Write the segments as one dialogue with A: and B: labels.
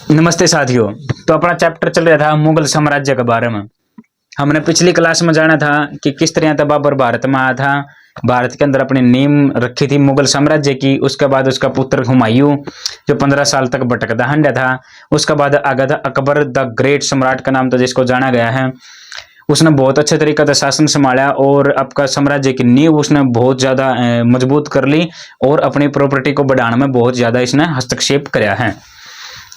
A: नमस्ते साथियों। तो अपना चैप्टर चल रहा था मुगल साम्राज्य के बारे में। हमने पिछली क्लास में जाना था कि किस तरह था बाबर भारत में आया था, भारत के अंदर अपनी नींव रखी थी मुगल साम्राज्य की। उसके बाद उसका पुत्र हुमायूं जो 15 साल तक भटकता हंडा था। उसके बाद आगे था अकबर द ग्रेट सम्राट का नाम तो जिसको जाना गया है। उसने बहुत अच्छे तरीके से शासन संभाला और आपका साम्राज्य की नींव उसने बहुत ज्यादा मजबूत कर ली और अपनी प्रॉपर्टी को बढ़ाने में बहुत ज्यादा इसने हस्तक्षेप कराया है।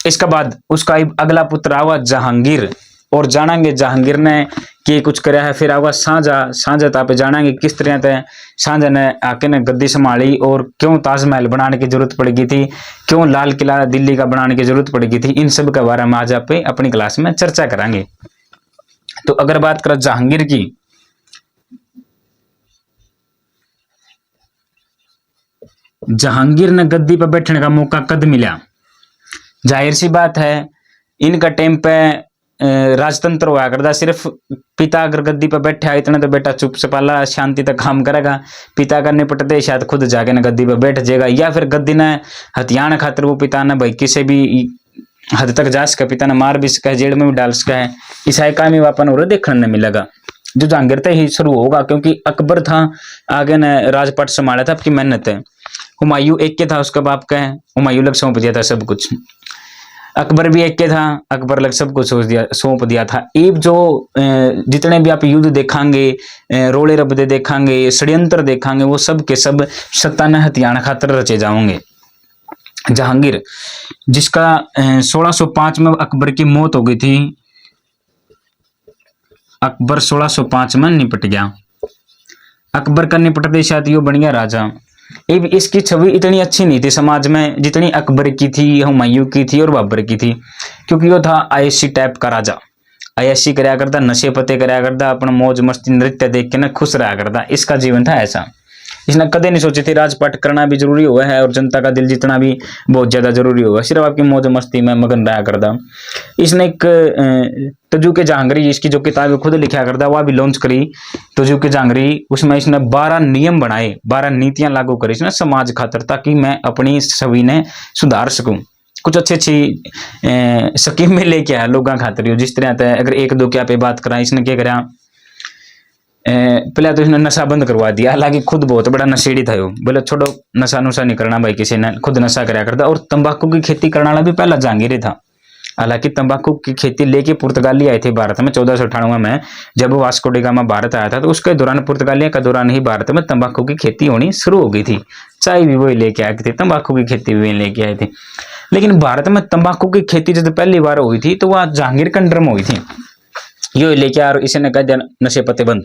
A: इसके बाद उसका अगला पुत्र आवा जहांगीर, और जानेंगे जहांगीर ने कि कुछ कराया है। फिर आवा शाहजहां पे जानेंगे किस तरह से शाहजहां ने आके ने गद्दी संभाली और क्यों ताजमहल बनाने की जरूरत पड़ेगी थी, क्यों लाल किला दिल्ली का बनाने की जरूरत पड़ेगी थी। इन सब के बारे में आज आप अपनी क्लास में चर्चा करेंगे। तो अगर बात करें जहांगीर की, जहांगीर ने गद्दी पर बैठने का मौका कद मिला। जाहिर सी बात है इनका टाइम पे राजतंत्र हुआ करता। सिर्फ पिता अगर गद्दी पर बैठा इतना तो बेटा चुप चपाला शांति तक काम करेगा। पिता का निपटते शायद खुद जाके ना गद्दी पर बैठ जाएगा, या फिर गद्दी ने हथियाने खातिर वो पिता ने भाई किसी भी हद तक जा सके, पिता ने मार भी सका, जेल में भी डाल सका है। ईसाई काम ही वापन हो रहा देखने नहीं मिलेगा। जो जहांगीर से ही शुरू होगा क्योंकि अकबर था आगे ने राजपाट संभाला था, आपकी मेहनत है। हुमायूं एक के था, उसका बाप का है, हुमायूं लग सौंप दिया था सब कुछ। अकबर भी एक के था, अकबर लग सब कुछ सौंप दिया था। अब जो जितने भी आप युद्ध देखेंगे, रोले रबदे देखेंगे, षड्यंत्र देखेंगे, वो सब के सब सत्ता ने हथियार खातर रचे जाओगे। जहांगीर जिसका 1605 में अकबर की मौत हो गई थी, अकबर 1605 में निपट गया। अकबर का निपटते शायद यो बन गया राजा। अब इसकी छवि इतनी अच्छी नहीं थी समाज में जितनी अकबर की थी, हुमायूं की थी और बाबर की थी, क्योंकि वो था आयशी टाइप का राजा। आयशी कराया करता, नशे पते कराया करता, अपना मौज मस्ती नृत्य देख के ना खुश रहा करता। इसका जीवन था ऐसा। इसने कदे नहीं सोची थी राजपाट करना भी जरूरी हुआ है और जनता का दिल जीतना भी बहुत ज्यादा जरूरी होगा। सिर्फ आपकी मौज मस्ती में मगन रहा करता। इसने एक तजु के जहांगीरी इसकी जो किताब खुद लिखा करता वह भी लॉन्च करी, तजु के जहांगीरी। उसमें इसने 12 नियम बनाए, 12 नीतियां लागू करी इसने समाज खातर, ताकि मैं अपनी छवि ने सुधार सकूं। कुछ अच्छी स्कीम में लेके आया लोगों खातर। जिस तरह से अगर एक दो क्या पे बात करा, इसने क्या करा, पहले तो इसने नशा बंद करवा दिया। हालांकि खुद बहुत बड़ा नशेड़ी था। बोले छोड़ो नशा नुशा नहीं करना भाई, किसी ने खुद नशा कराया करता। और तंबाकू की खेती करने वाला भी पहला जहांगीर था। हालांकि तंबाकू की खेती लेके पुर्तगाली आए थे भारत में 1498 में, जब वास्को डी गामा भारत आया था। तो उसके दौरान पुर्तगालियों के दौरान ही भारत में तंबाकू की खेती होनी शुरू हो गई थी। चाय भी वही लेके आए थे, तंबाकू की खेती भी वही लेके आए थे। लेकिन भारत में तंबाकू की खेती जब पहली बार हुई थी तो वह जहांगीर के अंडर में हुई थी। यो लेके आ इसे ने कह दिया नशे पत्ते बंद,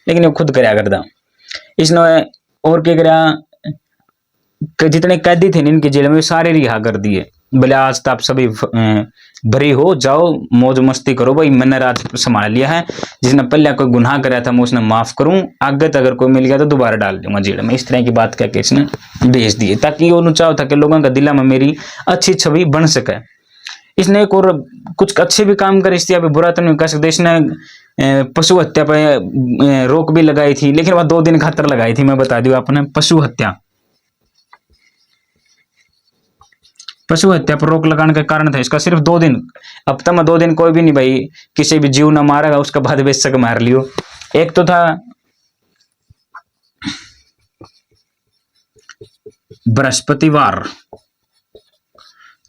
A: लेकिन वो खुद कराया करता। इसने और क्या करा, जितने कैदी थे इनके जेल में सारे रिहा कर दिए। बोले आज तो आप सभी भरी हो जाओ, मौज मस्ती करो भाई, मैंने राज संभाल लिया है। जिसने पहले कोई गुनाह कराया था मैं उसने माफ करूं, आगे तो अगर कोई मिल गया तो दोबारा डाल दूंगा जेल में। इस तरह की बात कहकर इसने भेज दिए, ताकि वो चाहो था कि लोगों का दिला में मेरी अच्छी छवि बन सके। इसने एक और कुछ अच्छे भी काम करे, इसलिए बुरा तो नहीं कह सकते। इसने पशु हत्या पे रोक भी लगाई थी, लेकिन वह 2 दिन खातर लगाई थी। मैं बता दूं आपने, पशु हत्या पर रोक लगाने का कारण था इसका सिर्फ 2 दिन। हफ्ता में 2 दिन कोई भी नहीं भाई किसी भी जीव ना मारेगा, उसका बाद बेशक मार लियो। एक तो था बृहस्पतिवार,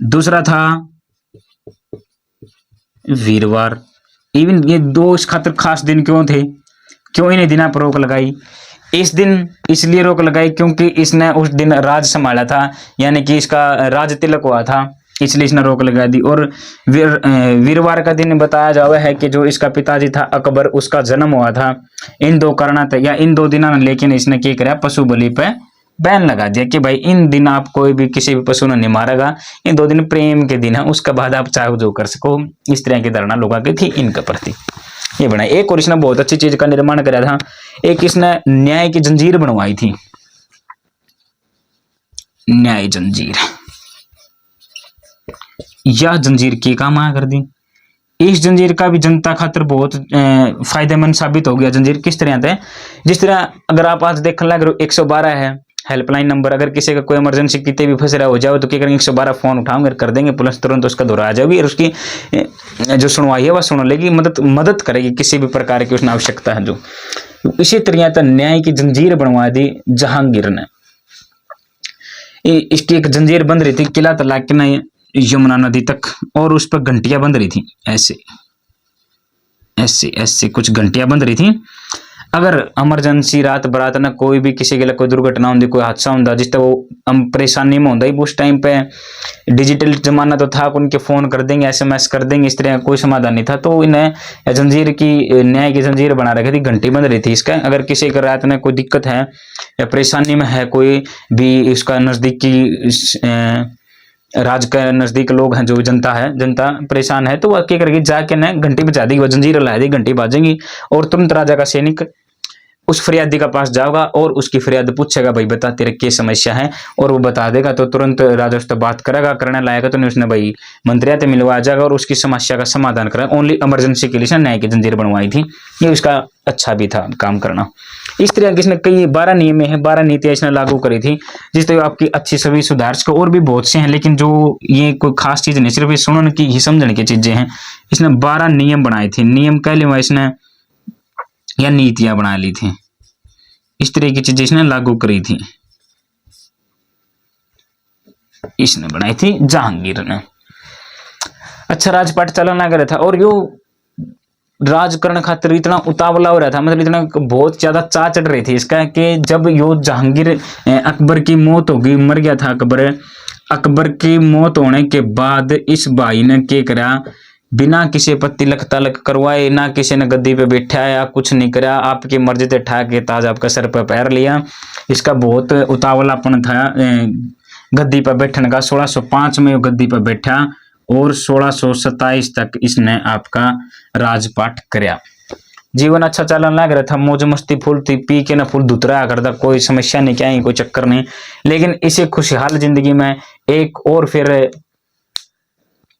A: दूसरा था वीरवार। इवन ये 2 इस खातिर खास दिन क्यों थे, क्यों इन्हें दिना पर रोक लगाई? इस दिन इसलिए रोक लगाई क्योंकि इसने उस दिन राज संभाला था, यानी कि इसका राज तिलक हुआ था, इसलिए इसने रोक लगा दी। और वीरवार का दिन बताया जावा है कि जो इसका पिताजी था अकबर, उसका जन्म हुआ था। इन 2 कारणों था या इन 2 दिनों ने, लेकिन इसने क्या कराया, पशु बलि पे बैन लगा दिया कि भाई इन दिन आप कोई भी किसी भी पशु ने नहीं मारेगा। इन 2 दिन प्रेम के दिन है, उसके बाद आप चाहे जो कर सको। इस तरह की धारणा लोगों की थी इनके प्रति। ये बना एक और इसने बहुत अच्छी चीज का निर्माण कराया था। एक इसने न्याय की जंजीर बनवाई थी, न्याय जंजीर। यह जंजीर के काम आया कर दी। इस जंजीर का भी जनता खातिर बहुत फायदेमंद साबित हो गया। जंजीर किस तरह से, जिस तरह अगर आप आज देखने लग रहे हो 112 है, हेल्पलाइन नंबर, अगर किसी का कोई इमरजेंसी कितने भी फंस रहा हो जाओ तो क्या करेंगे, 112 फोन उठाओगे, कर देंगे, पुलिस तुरंत उसका दौरा आ जाएगी और उसकी जो सुनवाई है वह सुन लेगी, मदद करेगी किसी भी प्रकार की उसने आवश्यकता है जो। इसी तरह तो न्याय की जंजीर बनवा दी जहांगीर ने। इसकी एक जंजीर बंध रही थी किला तलाक के ना यमुना नदी तक, और उस पर घंटियां बंध रही थी, ऐसे ऐसे ऐसे कुछ घंटियां बंध रही थी। अगर इमरजेंसी रात बरात ना कोई भी किसी के लिए कोई दुर्घटना होती, कोई हादसा होता, जिस तरह वो परेशानी में होता ही उस टाइम पे डिजिटल जमाना तो था, उनके फोन कर देंगे, SMS कर देंगे, इस तरह कोई समाधान नहीं था। तो इन्हें जंजीर की, न्याय की जंजीर बना रखी थी, घंटी बंद रही थी इसका। अगर किसी को रात में कोई दिक्कत है या परेशानी में है, कोई भी इसका नजदीकी राज के नजदीक लोग हैं, जो जनता है, जनता परेशान है, तो वह क्या करेगी, जाके ना घंटी बजा देगी, वह जंजीर ला देगी, घंटी बाजेंगी और तुरंत राजा का सैनिक उस फरियादी का पास जाओगा और उसकी फरियाद पूछेगा, भाई बता तेरे क्या समस्या है, और वो बता देगा तो तुरंत राजा उससे बात करेगा, करने लाएगा तो नहीं उसने भाई मंत्रिया से मिलवा जाएगा और उसकी समस्या का समाधान करेगा। ओनली इमरजेंसी के लिए न्याय की जंजीर बनवाई थी, ये उसका अच्छा भी था काम करना। इस तरह किसने कई 12 नियम है, 12 नीतियां इसने लागू करी थी, जिस तरह आपकी अच्छी सभी सुधार के और भी बहुत से हैं, लेकिन जो ये कोई खास चीज नहीं, सिर्फ ये सुनने की ही समझने की चीजें हैं। इसने 12 नियम बनाए थे, नियम कह लिया इसने या नीतियां बना ली थी, इस तरह की चीजें इसने लागू करी थी, इसने बनाई थी जहांगीर ने। अच्छा राजपाट चलन लग रहा था और यो राज करने खातिर इतना उतावला हो रहा था, मतलब इतना बहुत ज्यादा चा चढ़ रही थी इसका कि जब यो जहांगीर अकबर की मौत होगी, मर गया था अकबर। अकबर की मौत होने के बाद इस भाई ने क्या करा, बिना किसी पर तिलक तलक करवाए, ना किसी ने गद्दी पे बैठाया, कुछ नहीं करा, आपकी मर्जी से ठा के ताज आपका सर पर पैर लिया। इसका बहुत उतावलापन था गद्दी पर बैठने का। 1605 में गद्दी पर बैठा और 1627 तक इसने आपका राजपाट कराया। जीवन अच्छा चलन लग रहा था, मौज मस्ती फुल थी, पी के ना फुल धुतरा करता, कोई समस्या नहीं, क्या कोई चक्कर नहीं। लेकिन इसे खुशहाल जिंदगी में एक और फिर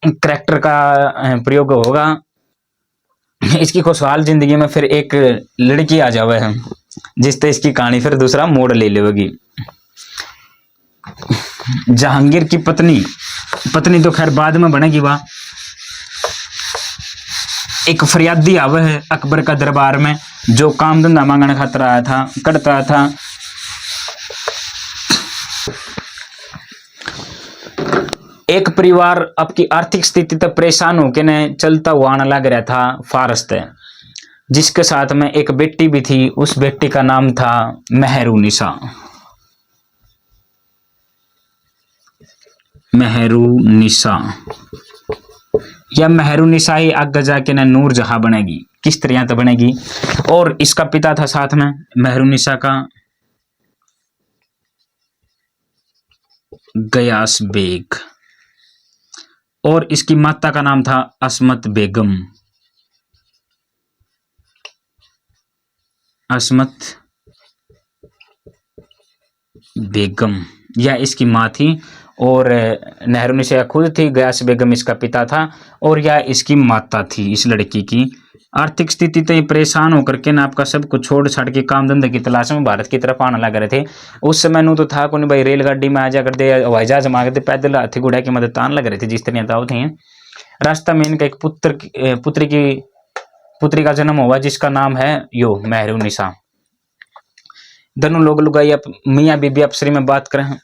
A: करैक्टर का प्रयोग होगा। इसकी खुशहाल जिंदगी में फिर एक लड़की आ जावे है, जिससे इसकी कहानी फिर दूसरा मोड़ ले लेगी। जहांगीर की पत्नी तो खैर बाद में बनेगी। वह एक फरियादी आवे है अकबर का दरबार में, जो काम धंधा मांगने खातिर आया था, करता था। एक परिवार आपकी आर्थिक स्थिति तक परेशान होकर ने चलता हुआ आने लग रहा था फारस से, जिसके साथ में एक बेटी भी थी। उस बेटी का नाम था मेहरुनिसा। मेहरुनिसा या मेहरुनिसा ही आगे जाके ना नूरजहां बनेगी, किस तरह तो बनेगी। और इसका पिता था साथ में मेहरुनिसा का गयास बेग, और इसकी माता का नाम था असमत बेगम। असमत बेगम यह इसकी माँ थी, और मेहरुनिसा खुद थी, गयास बेगम इसका पिता था, और यह इसकी माता थी। इस लड़की की आर्थिक स्थिति तो परेशान होकर के ना आपका सब कुछ छोड़ छाड़ के काम धंधे की तलाश में भारत की तरफ आने लग रहे थे। उस समय नू तो था कौन भाई, रेलगाड़ी में आ जा करते, हवाई जहाज में आ करते, पैदल हाथी घोड़ा की मदद आने लग रहे थे, जिस तरह दाव थे। रास्ता में इनका एक पुत्री का जन्म हुआ, जिसका नाम है यो मेहरुनिसा। दोनों लोग लुगाई मियाँ बीबी आपसरी में बात करें,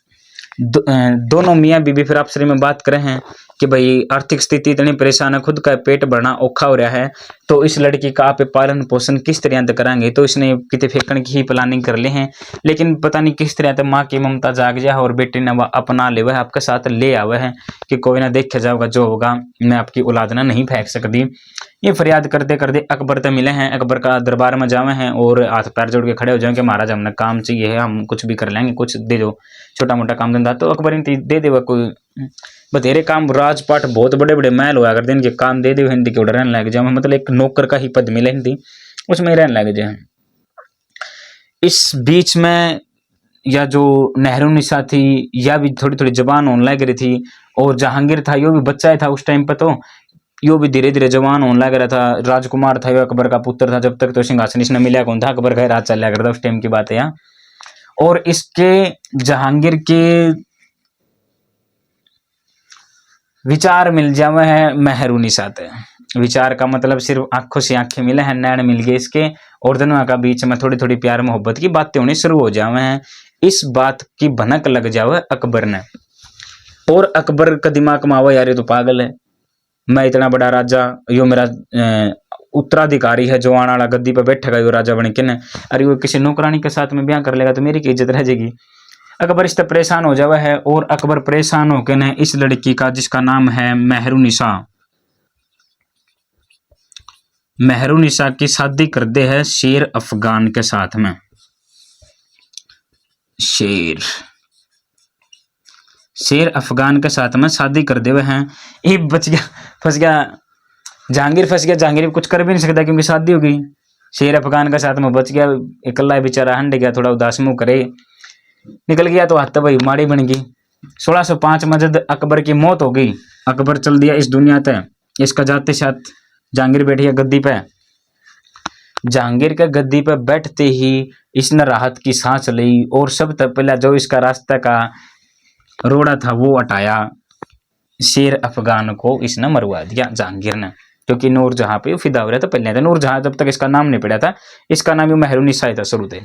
A: दोनों मियाँ बीबी फिर आपसरी में बात करे हैं कि भाई आर्थिक स्थिति इतनी परेशान है, खुद का पेट भरना औखा हो रहा है, तो इस लड़की का आप पालन पोषण किस तरह से कराएंगे। तो इसने कितने फेंकने की ही प्लानिंग कर ली है, लेकिन पता नहीं किस तरह से माँ की ममता जाग जाए और बेटी ने वह अपना ले वह आपके साथ ले आवे है कि कोई ना देखे जाओगा, जो होगा मैं आपकी औलाद ना नहीं फेंक सकती। ये फरियाद करते करते अकबर से मिले हैं, अकबर का दरबार में जावे हैं और हाथ पैर जोड़ के खड़े हो जाएंगे, महाराज हमने काम चाहिए है, हम कुछ भी कर लेंगे, कुछ दे दो, छोटा मोटा काम धंधा। तो अकबर ने दे दे कोई बतेरे काम, राजपाट बहुत बड़े बड़े महल हुआ करते, इनके काम दे दे, हिंदी के उड़ रहने लग जाए, मतलब एक नौकर का ही पद मिले हिंदी, उसमें ही रहने लग जाए। इस बीच में या जो मेहरुनिसा थी या भी थोड़ी थोड़ी जवान होने लग रही थी, और जहांगीर था यो भी बच्चा था उस टाइम पर, तो यो भी धीरे धीरे जवान होने लग रहा था। राजकुमार था, यो अकबर का पुत्र था, जब तक तो सिंहासन इसने मिला कौन था, अकबर का राज चल रहा करता उस टाइम की बात है। और इसके जहांगीर के विचार मिल जावे है मेहरुनिसा ते। विचार का मतलब सिर्फ आंखों से आंखें मिले हैं, नैन मिल गए इसके, और दोनों का बीच में थोड़ी थोड़ी प्यार मोहब्बत की बातें होनी शुरू हो जावे हैं। इस बात की भनक लग जावे अकबर ने, और अकबर का दिमाग में आवा यार ये तो पागल है, मैं इतना बड़ा राजा, यो मेरा उत्तराधिकारी है जो आने वाला गद्दी पे बैठेगा, यो राजा बन के न, अरे वो किसी नौकरानी के साथ में ब्याह कर लेगा तो मेरी की इज्जत रह जाएगी। अकबर इससे परेशान हो जावा है, और अकबर परेशान होकर न इस लड़की का जिसका नाम है मेहरुनिसा, मेहरुनिसा की शादी कर दे है शेर अफगान के साथ में। शेर अफगान के साथ में शादी कर दे हुए हैं। ये बच गया, फंस गया जहांगीर, फंस गया जहांगीर, कुछ कर भी नहीं सकता क्योंकि शादी हो गई। शेर अफगान के साथ में बच गया, इकल्ला बेचारा हंड गया, थोड़ा उदास मुंह करे, निकल गया तो हाथ भाई माड़ी बन गई। 1605 में जब अकबर की मौत हो गई, अकबर चल दिया इस दुनिया तक, इसका जाते साथ जहांगीर बैठ गया गद्दी पे। जहांगीर के गद्दी पे बैठते ही इसने राहत की सांस ली, और सब तक पहला जो इसका रास्ता का रोड़ा था वो हटाया, शेर अफगान को इसने मरवा दिया जहांगीर ने, क्योंकि नूरजहां पे फिदा हो रहा था पहले। था नूरजहां जब तक इसका नाम नहीं पड़ा था, इसका नाम मेहरुनिसा ही था शुरू से,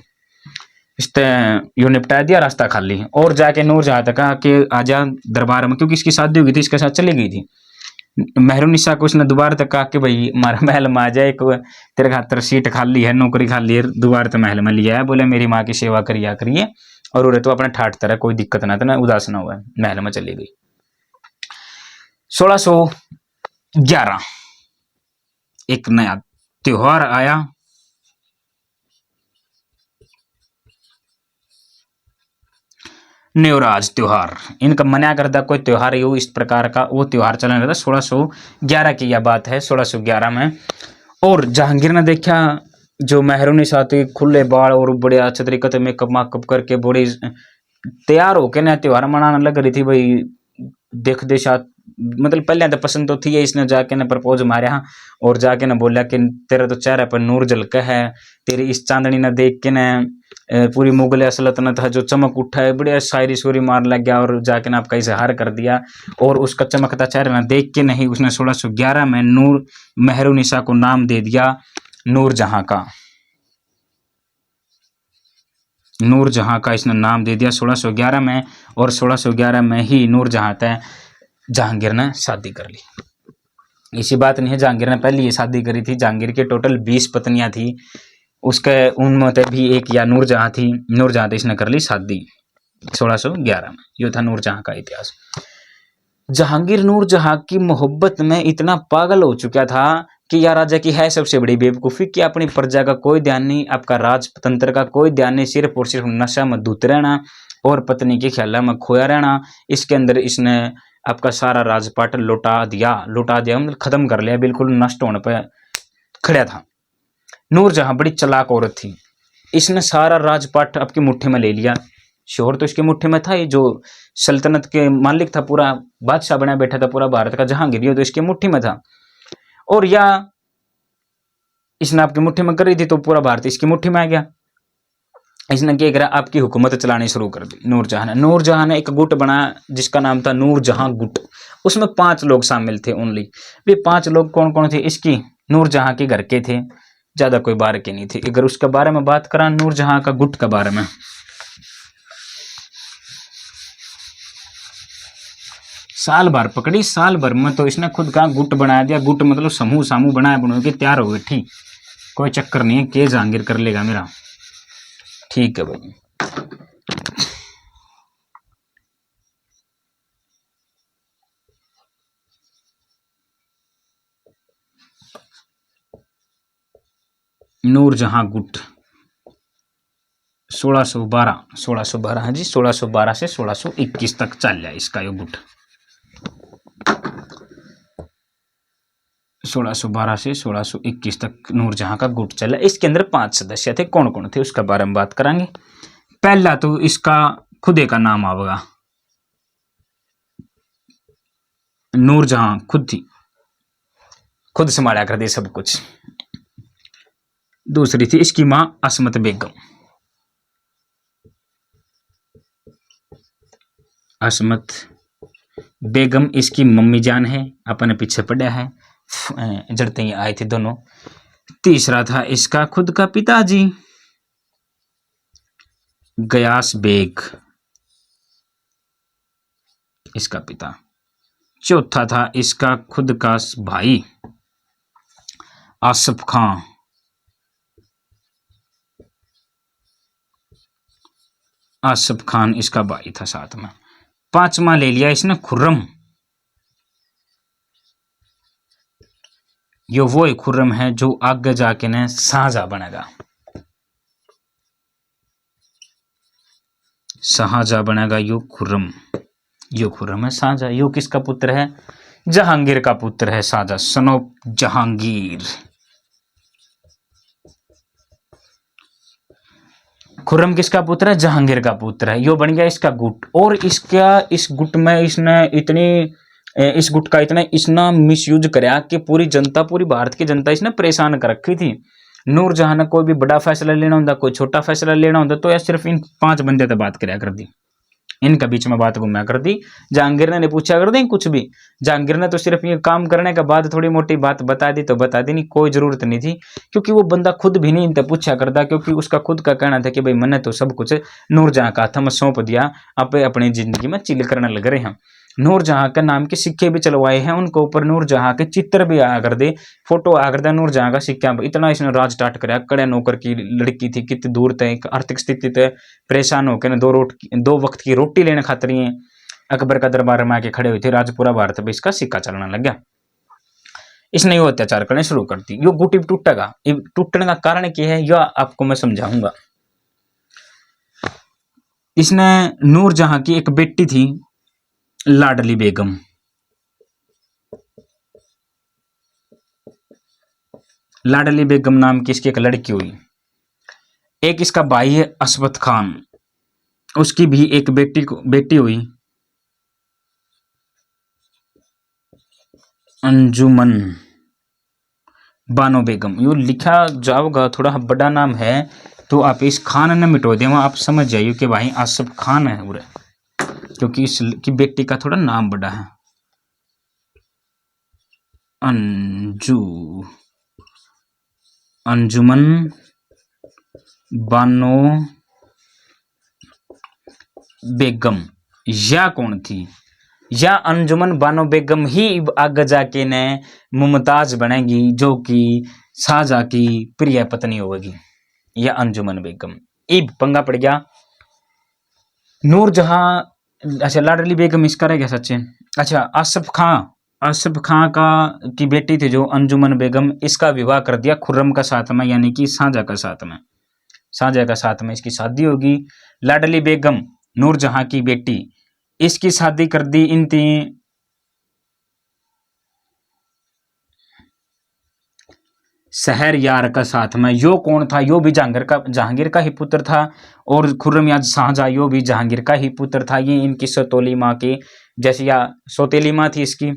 A: इसने यूं निपटा दिया, रास्ता खाली। और जाके नूरजहां तक आके आजा दरबार में, क्योंकि इसकी शादी हुई थी, इसके साथ चली गई थी। मेहरुनिसा को उसने दोबारा तक कहा कि भाई हमारा महल में आ जाए, तेरे खातर सीट खाली है, नौकरी खाली है, दोबारा तो महल में लिया है, बोले मेरी माँ की सेवा करिया करिए, और उरे तो अपने ठाट तरह कोई दिक्कत ना, तो ना उदास ना हुआ, महल में चली गई। 1611 एक नया त्योहार आया, न्योराज त्योहार। इनका मनाया करता कोई त्योहार यू इस प्रकार का, वो त्योहार चलने लगा। 1611 की यह बात है, 1611 में। और जहांगीर ने देखा जो मेहरुनिसा थी, खुले बाल और बड़े अच्छे तरीके से मेकअप माकअप करके बड़ी तैयार होके ना त्योहार मनाने लग रही थी। भाई देख दे साथ, मतलब पहले तो पसंद तो थी है, इसने जाके ना प्रपोज मारा, और जाके ना बोला कि तेरे तो चेहरे पर नूर झलका है, तेरी इस चांदनी ने देख के ना पूरी मुगल सल्तनत है जो चमक उठा है, बढ़िया शायरी शोरी मार लग गया, और जाके ना आपका इजहार कर दिया। और उसका चमकता चेहरा ना देख के नहीं उसने 1611 में नूर मेहरुनिसा को नाम दे दिया नूरजहां का। नूरजहां का इसने नाम दे दिया 1611 में, और 1611 में ही नूरजहां तय जहांगीर ने शादी कर ली। इसी बात नहीं है, जहांगीर ने पहले ये शादी करी थी। जहांगीर के टोटल 20 पत्नियां थी, उसके उनमें भी एक या नूरजहां थी। नूरजहां इसने कर ली शादी 1611 में। यो था नूरजहां का इतिहास। जहांगीर नूरजहां की मोहब्बत में इतना पागल हो चुका था कि यह राजा की है सबसे बड़ी बेवकूफ़ी कि अपनी प्रजा का कोई ध्यान नहीं, आपका राजतंत्र का कोई ध्यान नहीं, सिर्फ और सिर्फ नशा में धुत रहना और पत्नी के ख्याल में खोया रहना। इसके अंदर इसने आपका सारा राजपाट लुटा दिया मतलब खत्म कर लिया, बिल्कुल नष्ट होने पर खड़ा था। नूरजहां बड़ी चालाक औरत थी, इसने सारा राजपाट आपकी मुट्ठी में ले लिया। शोहर तो इसके मुट्ठी में था, ये जो सल्तनत के मालिक था, पूरा बादशाह बना बैठा था पूरा भारत का, जहांगीर ये तो इसके मुट्ठी में था। और या इसने आपकी मुट्ठी में कर रही थी तो पूरा भारत इसकी मुट्ठी में आ गया। इसने क्या करा, आपकी हुकूमत चलानी शुरू कर दी नूरजहां ने एक गुट बनाया जिसका नाम था नूरजहां गुट। उसमें 5 लोग शामिल थे ओनली। वे 5 लोग कौन कौन थे? इसकी नूरजहां के घर के थे, ज्यादा कोई बाहर के नहीं थे। अगर उसके बारे में बात करा नूरजहां का गुट के बारे में, साल भर पकड़ी, साल भर में तो इसने खुद का गुट बना दिया। गुट मतलब समूह सामूह बनाया, बनो के तैयार हो गए। ठीक, कोई चक्कर नहीं है, के जहांगीर कर लेगा मेरा। ठीक है भाई। नूरजहां गुट 1612 हाँ जी, 1612 से 1621 तक चल रहा है इसका ये गुट। 1612 से 1621 तक नूरजहां का गुट चला। इसके अंदर 5 सदस्य थे। कौन कौन थे उसके बारे में बात करेंगे। पहला तो इसका खुदे का नाम आवेगा, नूरजहां खुद थी, खुद संभाला कर दे सब कुछ। दूसरी थी इसकी मां असमत बेगम। असमत बेगम इसकी मम्मी जान है, अपने पीछे पड़ा है, जड़ते ही आए थे दोनों। तीसरा था इसका खुद का पिताजी गयास बेग, इसका पिता। चौथा था इसका खुद का भाई आसिफ खान, आसिफ खान इसका भाई था साथ में। पांचवा ले लिया इसने खुर्रम, ये वो एक खुर्रम है जो आगे जाके ने शाहजहां बनेगा, शाहजहां बनेगा यो खुर्रम, यो खुर्रम है शाहजहां। यो किसका पुत्र है? जहांगीर का पुत्र है शाहजहां, सन ऑफ जहांगीर। खुर्रम किसका पुत्र है? जहांगीर का पुत्र है। यो बन गया इसका गुट, और इसका इस गुट में इसने इस गुट का इतना मिसयूज कराया कि पूरी जनता, पूरी भारत की जनता इसने परेशान कर रखी थी। नूरजहां ने कोई भी बड़ा फैसला लेना होता, कोई छोटा फैसला लेना होता, तो यह सिर्फ इन 5 बंदे तो बात कराया कर दी, इनके बीच में बात घुमाया कर दी। जहांगीर ने नहीं पूछा कर दी कुछ भी, जहांगीर ने तो सिर्फ ये काम करने के बाद थोड़ी मोटी बात बता दी तो बता दी, नहीं कोई जरूरत नहीं थी, क्योंकि वो बंदा खुद भी नहीं इनसे पूछा करता, क्योंकि उसका खुद का कहना था कि भाई मैंने तो सब कुछ नूरजहां का था, मैं सौंप दिया, अब अपनी जिंदगी में चिल करने लग रहे हैं। नूरजहां के नाम के सिक्के भी चलवाए हैं, उनके ऊपर नूरजहां के चित्र भी आया कर दे, फोटो आया कर दे नूरजहां का सिक्का। इतना इसने राज स्टार्ट कराया। कड़े नौकर की लड़की थी, कितनी दूर तक आर्थिक स्थिति तक परेशान होकर 2 वक्त की रोटी लेने खातिर ही अकबर का दरबार में आके खड़े हुए थे। राजपुरा भारत में इसका सिक्का चलने लग गया। इसने यो अत्याचार करने शुरू कर दी। यो गुट टूटेगा, टूटने का कारण क्या है यह आपको मैं समझाऊंगा। इसने नूरजहां की एक बेटी थी लाडली बेगम, लाडली बेगम नाम की इसकी एक लड़की हुई। एक इसका भाई है असफत खान, उसकी भी एक बेटी हुई अंजुमन बानो बेगम। यो लिखा जाओगा, थोड़ा बड़ा नाम है तो आप इस खान ने मिटो दे, आप समझ जाइए कि भाई आसिफ खान है पूरे, क्योंकि इसकी बेटी का थोड़ा नाम बड़ा है। अंजुमन बानो बेगम, या कौन थी? या अंजुमन बानो बेगम ही आगे जाके ने मुमताज बनेगी, जो कि शाहजहां की प्रिय पत्नी होगी, या अंजुमन बेगम। इब पंगा पड़ गया। नूरजहां, अच्छा लाडली बेगम इसका रह गया सच्चे। अच्छा आसिफ खां का की बेटी थी जो अंजुमन बेगम, इसका विवाह कर दिया खुर्रम का साथ में, यानी कि शाहजहां का साथ में। शाहजहां का साथ में इसकी शादी होगी। लाडली बेगम नूरजहां की बेटी, इसकी शादी कर दी इन 3 शहरयार का साथ में। यो कौन था? यो भी जहांगीर का ही पुत्र था, और खुर्रम या शाहजहां यो भी जहांगीर का ही पुत्र था। ये इनकी सौतेली माँ की, जैसे या सौतेली माँ थी इसकी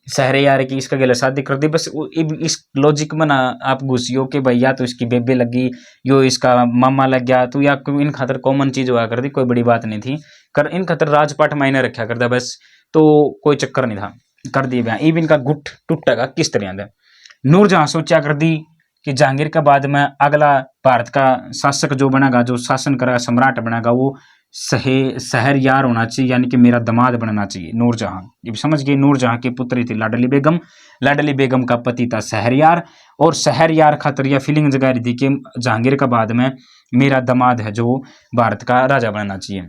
A: शहरयार की, इसका गले शादी कर दी। बस इस लॉजिक में ना आप घुसियो कि भाई या तो इसकी बेबे लगी, यो इसका मामा लग गया, तो या इन खातर कॉमन चीज हुआ कर दी, कोई बड़ी बात नहीं थी। कर इन खातर राजपाट मायने रखा करता बस, तो कोई चक्कर नहीं था, कर दिए बयान। इब इनका गुट टूटेगा किस तरह से। नूरजहां सोचा कर दी कि जहांगीर के बाद में अगला भारत का शासक जो बनेगा, जो शासन करेगा, सम्राट बनेगा, वो शहरयार होना चाहिए, यानी कि मेरा दामाद बनना चाहिए नूरजहां। ये समझ गए। नूरजहां की पुत्री थी लाडली बेगम, लाडली बेगम का पति था शहरयार, और शहरयार खातर यह फीलिंग जगा रही थी कि जहांगीर के बाद में मेरा दामाद है जो भारत का राजा बनना चाहिए।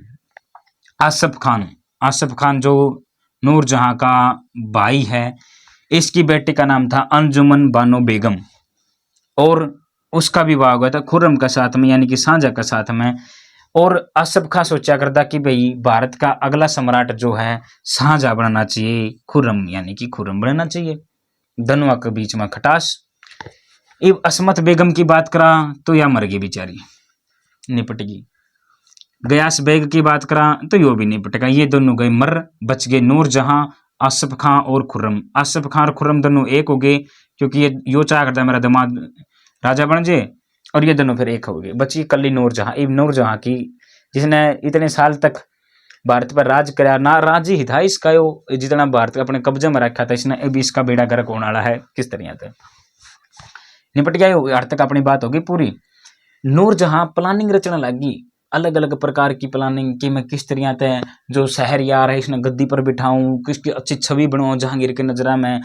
A: आसिफ खान जो नूरजहां का भाई है, इसकी बेटी का नाम था अंजुमन बानो बेगम, और उसका विवाह हुआ था खुर्रम का साथ में, यानी कि शाहजहां का साथ में। और आसिफ खां सोचा करता कि भाई भारत का अगला सम्राट जो है शाहजहां बनना चाहिए, खुर्रम यानी कि खुर्रम बनना चाहिए। दोनों के बीच में खटास। इब असमत बेगम की बात करा तो यह मर गई बेचारी, निपट गई। गयास बेग की बात करा तो यो भी निपट गया। ये दोनों गए मर, बच गए नूरजहां, आसिफ खां और खुर्रम। आसिफ खां और खुर्रम दोनों एक हो गए, क्योंकि ये यो चाह करता मेरा दामाद राजा बन जाए, और ये दोनों फिर एक हो गए। बची कल्ली नूरजहां। इब नूरजहां की, जिसने इतने साल तक भारत पर राज करा ना, राज ही था इसका, यो जितना भारत अपने कब्जे में रखा था इसने, अभी इसका बेड़ा गर्क होने वाला है किस तरह से निपट गया। हर तक अपनी बात होगी पूरी। नूरजहां प्लानिंग रचना लगी, अलग अलग प्रकार की प्लानिंग कि मैं किस तरह से जो शहर यार है इसने गद्दी पर बिठाऊं, किसकी अच्छी छवि बनाऊं जहांगीर के नजरा में,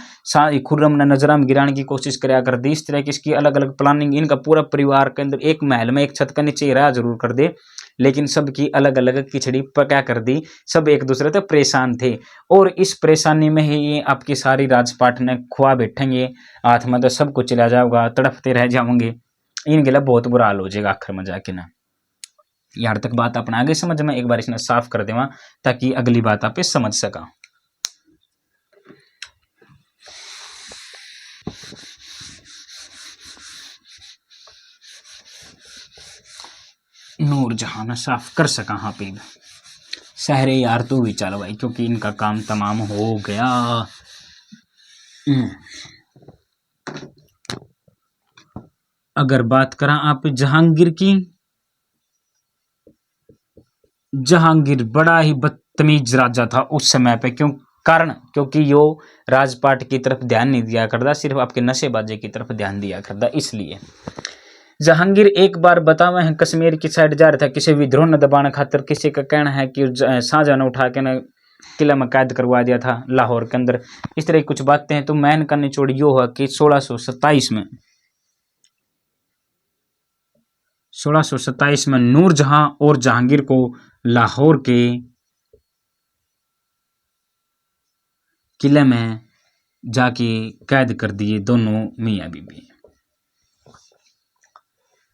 A: खुर्रम ने नजरा में गिराने की कोशिश कराया कर दी। इस तरह की इसकी अलग अलग प्लानिंग, इनका पूरा परिवार के अंदर एक महल में एक छत के नीचे रहा जरूर कर दे, लेकिन सबकी अलग अलग खिचड़ी पका कर दी, सब एक दूसरे से परेशान थे। और इस परेशानी में ही आपकी सारी राजपाट ने खुआ बैठेंगे, हाथ में तो सब कुछ चला जाओगा, तड़पते रह जाओगे, इनके लिए बहुत बुरा हाल हो जाएगा आखिर में जाके ना। यार तक बात अपना आगे समझ में एक बार इसने साफ कर देवा ताकि अगली बात आप समझ सका। नूरजहां ने साफ कर सका। हाँ पे शहरे यार तू भी चल भाई, क्योंकि इनका काम तमाम हो गया। अगर बात करा आप जहांगीर की, जहांगीर बड़ा ही बदतमीज राजा था उस समय पे, क्योंकि यो राजपाट की तरफ ध्यान नहीं दिया करता, सिर्फ आपके नशेबाजी की तरफ ध्यान दिया करता। इसलिए जहांगीर एक बार बतावे हैं कश्मीर की साइड जा रहा था किसी विद्रोह न दबाने खातर, किसी का कहना है कि शाहजहां ने उठा के न किला में कैद करवा दिया था लाहौर के अंदर, इस तरह की कुछ बातें हैं। तो मैन का निचोड़ यो है कि 1627 में नूरजहां और जहांगीर को लाहौर के किले में जाके कैद कर दिए दोनों मियां बीबी।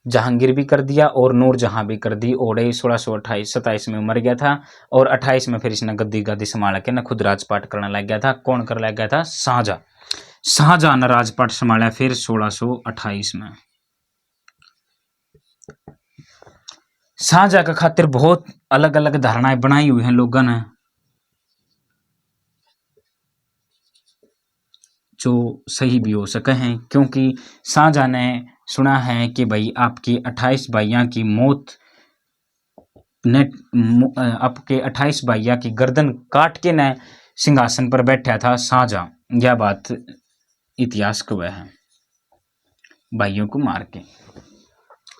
A: जहांगीर भी कर दिया और नूरजहां भी कर दी। ओड़े 1627 में मर गया था और 28 में फिर इसने गद्दी संभाल के ना खुद राजपाट करने लग गया था। कौन कर लग गया था? शाहजहां ने राजपाट संभाला फिर 1628 में। शाहजहां का खातिर बहुत अलग अलग धारणाएं बनाई हुई हैं लोगों ने, जो सही भी हो सके हैं, क्योंकि शाहजहां ने सुना है कि भाई आपकी 28 भाइयों की मौत ने आपके 28 भाइयों की गर्दन काट के न सिंहासन पर बैठा था शाहजहां। यह बात इतिहास को है, भाइयों को मार के।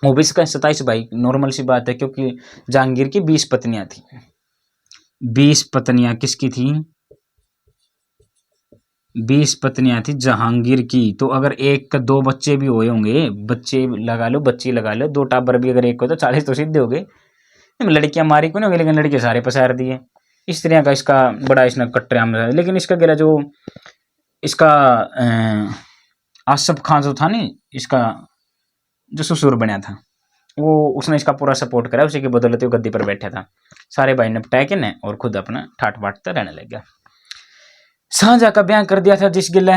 A: वो भी इसका 27 भाई नॉर्मल सी बात है, क्योंकि जहांगीर की 20 पत्नियां थी। 20 पत्नियां किसकी थी? 20 पत्नियां थी जहांगीर की। तो अगर एक का 2 बच्चे भी हुए होंगे, बच्चे लगा लो 2 टाबर भी अगर एक हो तो 40 तो सीधे हो गए। लड़कियां मारी को नहीं होगी, लेकिन लड़के सारे पसार दिए। इस तरह का इसका बड़ा इसने कट्टराम है। लेकिन इसका गिरा जो इसका आसफ खान जो था नहीं, इसका जो ससुर बनया था, वो उसने इसका पूरा सपोर्ट करा, उसी की बदौलत वो गद्दी पर बैठा था। सारे भाई निपटाए के ने और खुद अपना ठाट बाटता रहने लग गया। शाहजहां का ब्याह कर दिया था जिस गिले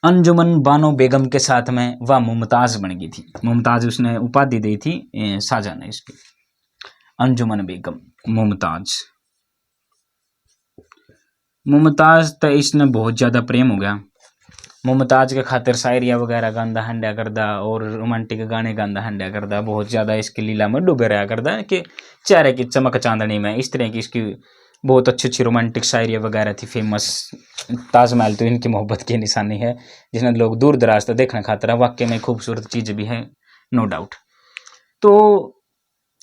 A: अंजुमन बानो बेगम के साथ में, वह मुमताज बन गई थी। मुमताज उसने उपाधि दी थी शाहजहां ने इसकी, अंजुमन बेगम मुमताज तो इसने बहुत ज्यादा प्रेम हो गया। मुमताज के खातिर शायरिया वगैरह गांदा हंडा करदा और रोमांटिक गाने गांदा हंडा करदा, बहुत ज्यादा इसकी लीला में डूबे रहा करदा कि चेहरे की चमक चांदनी में। इस तरह की इसकी बहुत अच्छी अच्छी रोमांटिक शायरिया वगैरह थी फेमस। ताजमहल तो इनकी मोहब्बत की निशानी है, जिसमें लोग दूर दराज तक देखने खातिर, वाकई में खूबसूरत चीज भी है, नो डाउट। तो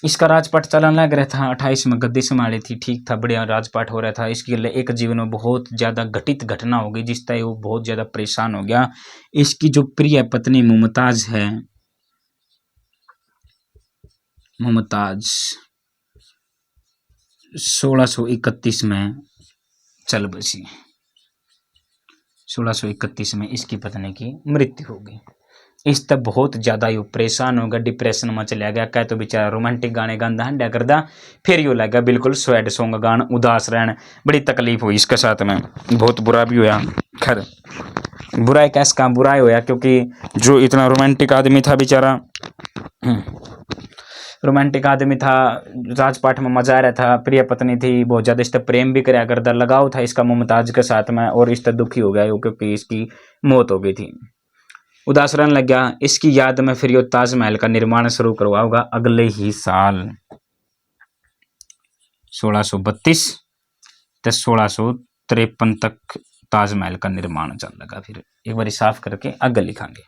A: इसका राजपाट चलन लग रहा था, 28 में गद्दी संभाली थी, ठीक था, बढ़िया राजपाट हो रहा था। इसके लिए एक जीवन में बहुत ज्यादा घटित घटना हो गई, जिससे वो बहुत ज्यादा परेशान हो गया। इसकी जो प्रिय पत्नी मुमताज है, मुमताज 1631 में चल बसी। 1631 में इसकी पत्नी की मृत्यु हो गई। इस तब बहुत ज्यादा यू परेशान हो गया, डिप्रेशन में चला गया। कह तो बेचारा रोमांटिक गाने गांदा हंडा करदा, फिर यू लगा बिल्कुल सैड सॉन्ग गान, उदास रहन। बड़ी तकलीफ हुई इसके साथ में, बहुत बुरा भी होया। खैर बुरा एक ऐसा काम बुरा ही होया, क्योंकि जो इतना रोमांटिक आदमी था बेचारा, रोमांटिक आदमी था, राजपाट में मजा आ रहा था, प्रिय पत्नी थी, बहुत ज्यादा इस प्रेम भी कराया करदा, लगाव था इसका मुमताज के साथ में, और इस दुखी हो गया क्योंकि इसकी मौत हो गई थी। उदास रहने लग गया। इसकी याद में फिर यो ताजमहल का निर्माण शुरू करवाऊंगा अगले ही साल 1632 तो 1653 तक ताजमहल का निर्माण चल लगा। फिर एक बार साफ करके आगे लिखांगे।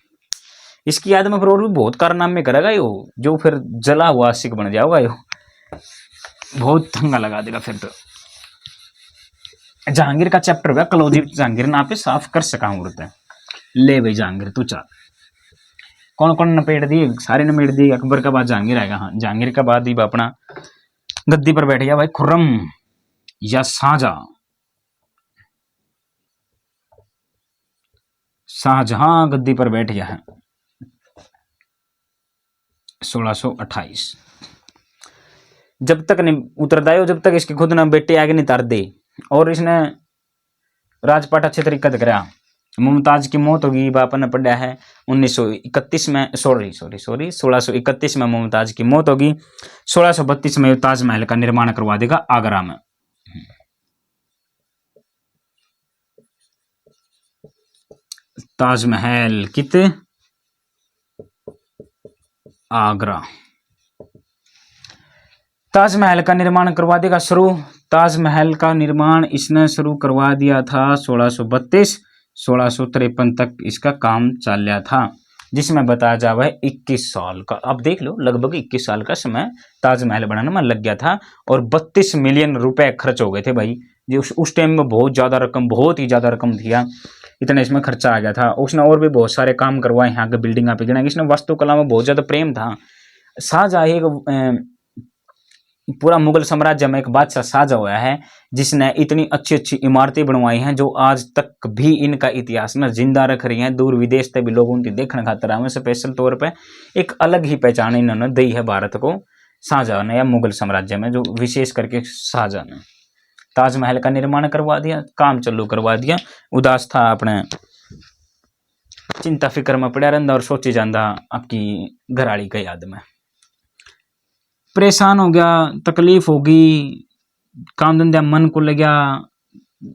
A: इसकी याद में फिर और भी बहुत कारनामे करेगा यो, जो फिर जला हुआ आशिक बन जाओगा यो, बहुत थंगा लगा देगा फिर। तो जहांगीर का चैप्टर होगा कलौजी जहांगीर ना पे साफ कर सका हूं। ले भाई जहांगीर तू चाल, कौन कौन नपेट दी, सारे नपेट दी। अकबर का बाद जहांगीर आएगा। हाँ, जहांगीर का बाद ही अपना गद्दी पर बैठ गया भाई खुर्रम या शाहजहां। शाहजहां गद्दी पर बैठ गया है 1628। जब तक नहीं उतरता है, जब तक इसके खुद ना बेटे आगे नहीं तार दे। और इसने राजपाट अच्छे तरीके से कराया। मुमताज की मौत होगी, बापा ने पढ़ा है 1931 में, सॉरी 1631 में मुमताज की मौत होगी। 1632 में ताजमहल का निर्माण करवा देगा आगरा में। ताजमहल कित आगरा, ताजमहल का निर्माण करवा देगा शुरू। ताजमहल का निर्माण इसने शुरू करवा दिया था 1632, 1653 तक इसका काम चल रहा था, जिसमें बताया जा रहा है 21 साल का। अब देख लो, लगभग 21 साल का समय ताजमहल बनाने में लग गया था। और 32 मिलियन रुपए खर्च हो गए थे भाई। जो उस टाइम में बहुत ज्यादा रकम, बहुत ही ज्यादा रकम थी, इतना इसमें खर्चा आ गया था। उसने और भी बहुत सारे काम करवाए यहाँ के बिल्डिंग पे गिना। इसने वास्तुकला में बहुत ज्यादा प्रेम था। शाहजहां एक पूरा मुगल साम्राज्य में एक बादशाह शाहजहां हुआ है जिसने इतनी अच्छी अच्छी इमारतें बनवाई हैं जो आज तक भी इनका इतिहास में जिंदा रख रही हैं। दूर विदेश से भी लोग उनकी देखने खातर आए। स्पेशल तौर पे एक अलग ही पहचान इन्होंने दी है भारत को, शाहजहां ने, या मुगल साम्राज्य में, जो विशेष करके शाहजहां ने ताजमहल का निर्माण करवा दिया, काम चालू करवा दिया। उदास था, अपने चिंता फिक्र में पड़ा रहता और सोची जाता आपकी घराड़ी के याद में। परेशान हो गया, तकलीफ होगी, काम धंधा मन को लगा,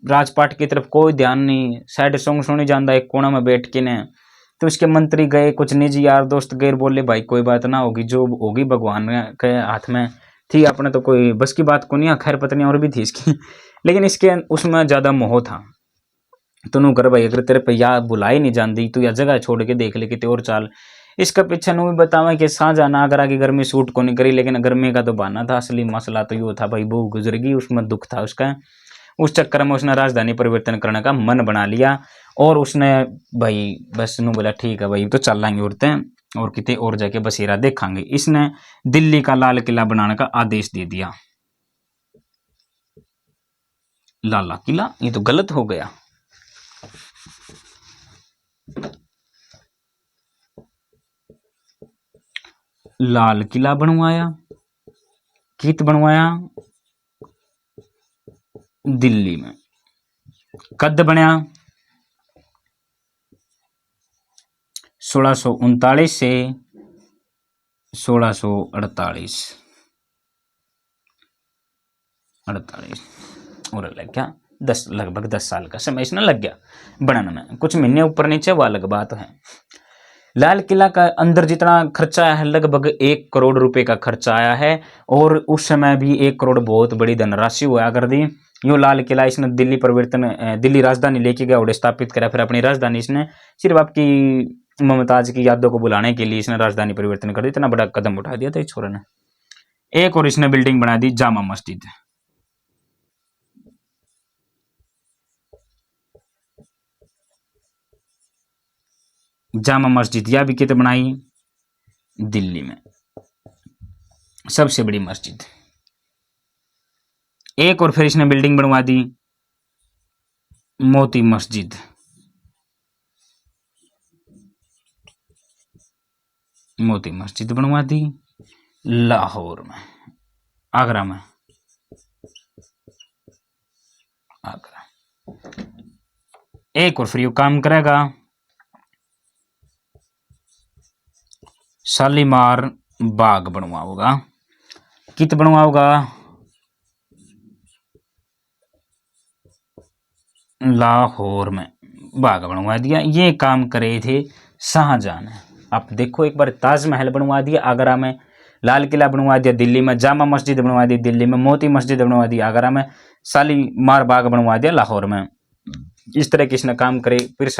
A: राजपाट की तरफ कोई ध्यान नहीं, सैड सॉन्ग सुनी जाता एक कोना में बैठ के ने। तो इसके मंत्री गए, कुछ निजी यार दोस्त गए, बोले भाई कोई बात ना होगी, जो होगी भगवान के हाथ में थी, अपने तो कोई बस की बात को नहीं। खैर पत्नी और भी थी इसकी, लेकिन इसके उसमें ज्यादा मोह था। तू कर भाई, अगर तेरे पे या बुलाई नहीं जानती तू या जगह छोड़ के देख ले कितने और चाल। इसका पीछे नु भी बतावा कि शाहजहां आगरा की गर्मी सूट को नहीं करी, लेकिन गर्मी का तो बहाना था। असली मसला तो ये था भाई, बहू गुजरेगी, उसमें दुख था उसका। उस चक्कर में उसने राजधानी परिवर्तन करने का मन बना लिया और उसने भाई बस नु बोला ठीक है भाई तो चल लाएंगे औरतें और कितने और जाके बसेरा देखांगे। इसने दिल्ली का लाल किला बनाने का आदेश दे दिया। लाला किला, ये तो गलत हो गया। लाल किला बनवाया, कित बनवाया, दिल्ली में। कद बनया 1639 से 1648 और लग गया 10, लगभग 10 साल का समय इसने लग गया बनाने में। कुछ महीने ऊपर नीचे वो अलग बात है। लाल किला का अंदर जितना खर्चा आया है, लगभग 1 करोड़ रुपए का खर्चा आया है। और उस समय भी 1 करोड़ बहुत बड़ी धनराशि हुआ कर दी। यो लाल किला इसने दिल्ली राजधानी लेके गया और स्थापित करा। फिर अपनी राजधानी इसने सिर्फ आपकी मुमताज की यादों को बुलाने के लिए इसने राजधानी परिवर्तन कर दी। इतना बड़ा कदम उठा दिया था इस छोरे ने। एक और इसने बिल्डिंग बना दी, जामा मस्जिद। जामा मस्जिद या भी कितने बनाई, दिल्ली में सबसे बड़ी मस्जिद। एक और फिर इसने बिल्डिंग बनवा दी, मोती मस्जिद। मोती मस्जिद बनवा दी लाहौर में, आगरा में, आगरा। एक और फिर ये काम करेगा, शालीमार बाग बनवाओगा। कित बनवाओगा, लाहौर में बाग बनवा दिया। ये काम करे थे शाहजहां ने। आप देखो एक बार ताजमहल बनवा दिया आगरा में, लाल किला बनवा दिया दिल्ली में, जामा मस्जिद बनवा दी दिल्ली में, मोती मस्जिद बनवा दी आगरा में, शालीमार बाग बनवा दिया लाहौर में। इस तरह के इसने काम करे। फिर